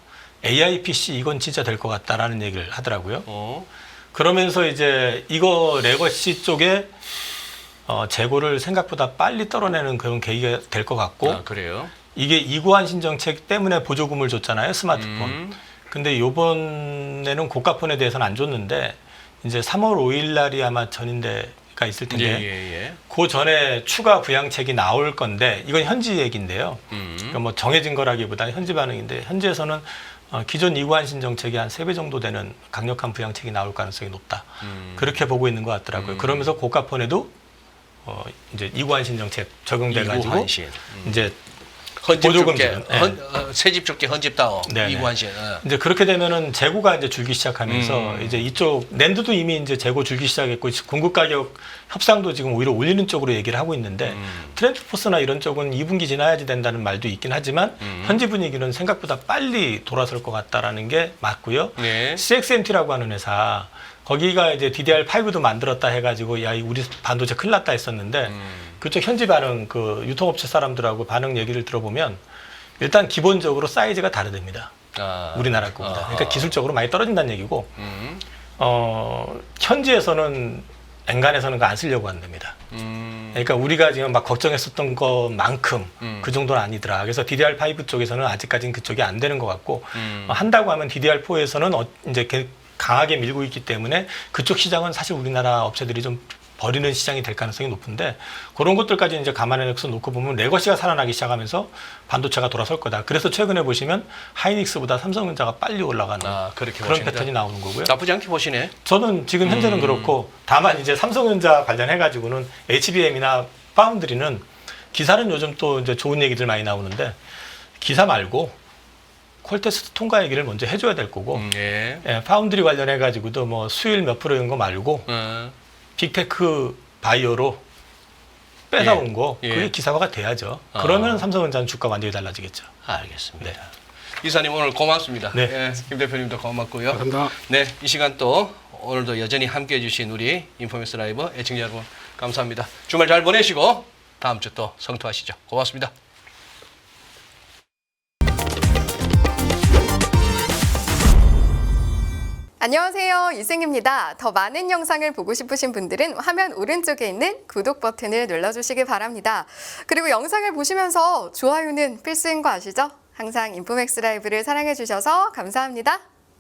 AI PC 이건 진짜 될 것 같다라는 얘기를 하더라고요. 그러면서 이제 이거 레거시 쪽에 재고를 생각보다 빨리 떨어내는 그런 계기가 될 것 같고, 그래요? 이게 이구한 신정책 때문에 보조금을 줬잖아요, 스마트폰. 근데 요번에는 고가폰에 대해서는 안 줬는데 이제 3월 5일 날이 아마 전인대가 있을 텐데 그 전에 추가 부양책이 나올 건데 이건 현지 얘기인데요. 그러니까 뭐 정해진 거라기보다는 현지 반응인데 현지에서는 기존 이구한 신정책이 한 3배 정도 되는 강력한 부양책이 나올 가능성이 높다. 그렇게 보고 있는 것 같더라고요. 그러면서 고가폰에도 이제 이구한 신정책 적용돼 가지고 이제 보조금 주는 새집 줄게 헌집다오 이구한신. 이제 그렇게 되면은 재고가 이제 줄기 시작하면서 이제 이쪽 낸드도 이미 이제 재고 줄기 시작했고 공급 가격 협상도 지금 오히려 올리는 쪽으로 얘기를 하고 있는데 트렌드포스나 이런 쪽은 2분기 지나야지 된다는 말도 있긴 하지만 현지 분위기는 생각보다 빨리 돌아설 것 같다라는 게 맞고요. 네. CXMT라고 하는 회사 거기가 이제 DDR5도 만들었다 해가지고 야 우리 반도체 큰일 났다 했었는데 그쪽 현지 반응 그 유통업체 사람들하고 반응 얘기를 들어보면 일단 기본적으로 사이즈가 다르답니다. 우리나라 거보다. 그러니까 기술적으로 많이 떨어진다는 얘기고 현지에서는 엔간에서는 안 쓰려고 한답니다. 그러니까 우리가 지금 막 걱정했었던 것만큼 그 정도는 아니더라. 그래서 DDR5 쪽에서는 아직까지는 그쪽이 안 되는 것 같고 한다고 하면 DDR4에서는 이제 강하게 밀고 있기 때문에 그쪽 시장은 사실 우리나라 업체들이 좀 버리는 시장이 될 가능성이 높은데 그런 것들까지 이제 감안해서 놓고 보면 레거시가 살아나기 시작하면서 반도체가 돌아설 거다. 그래서 최근에 보시면 하이닉스보다 삼성전자가 빨리 올라가는 그런 보십니다. 패턴이 나오는 거고요. 나쁘지 않게 보시네. 저는 지금 현재는 그렇고 다만 이제 삼성전자 관련해 가지고는 HBM이나 파운드리는 기사는 요즘 또 이제 좋은 얘기들 많이 나오는데 기사 말고 퀄테스트 통과 얘기를 먼저 해줘야 될 거고 파운드리 관련해 가지고도 뭐 수율 몇 프로 이런 거 말고 빅테크 바이오로 뺏어온 거 그게 기사화가 돼야죠. 그러면 삼성전자는 주가 완전히 달라지겠죠. 알겠습니다. 네. 이사님 오늘 고맙습니다. 네. 김 대표님도 고맙고요. 감사합니다. 네, 이 시간 또 오늘도 여전히 함께해 주신 우리 인포메스 라이브 애청자 여러분 감사합니다. 주말 잘 보내시고 다음 주 또 성투하시죠. 고맙습니다. 안녕하세요. 이승입니다. 더 많은 영상을 보고 싶으신 분들은 화면 오른쪽에 있는 구독 버튼을 눌러주시기 바랍니다. 그리고 영상을 보시면서 좋아요는 필수인 거 아시죠? 항상 인포맥스 라이브를 사랑해 주셔서 감사합니다.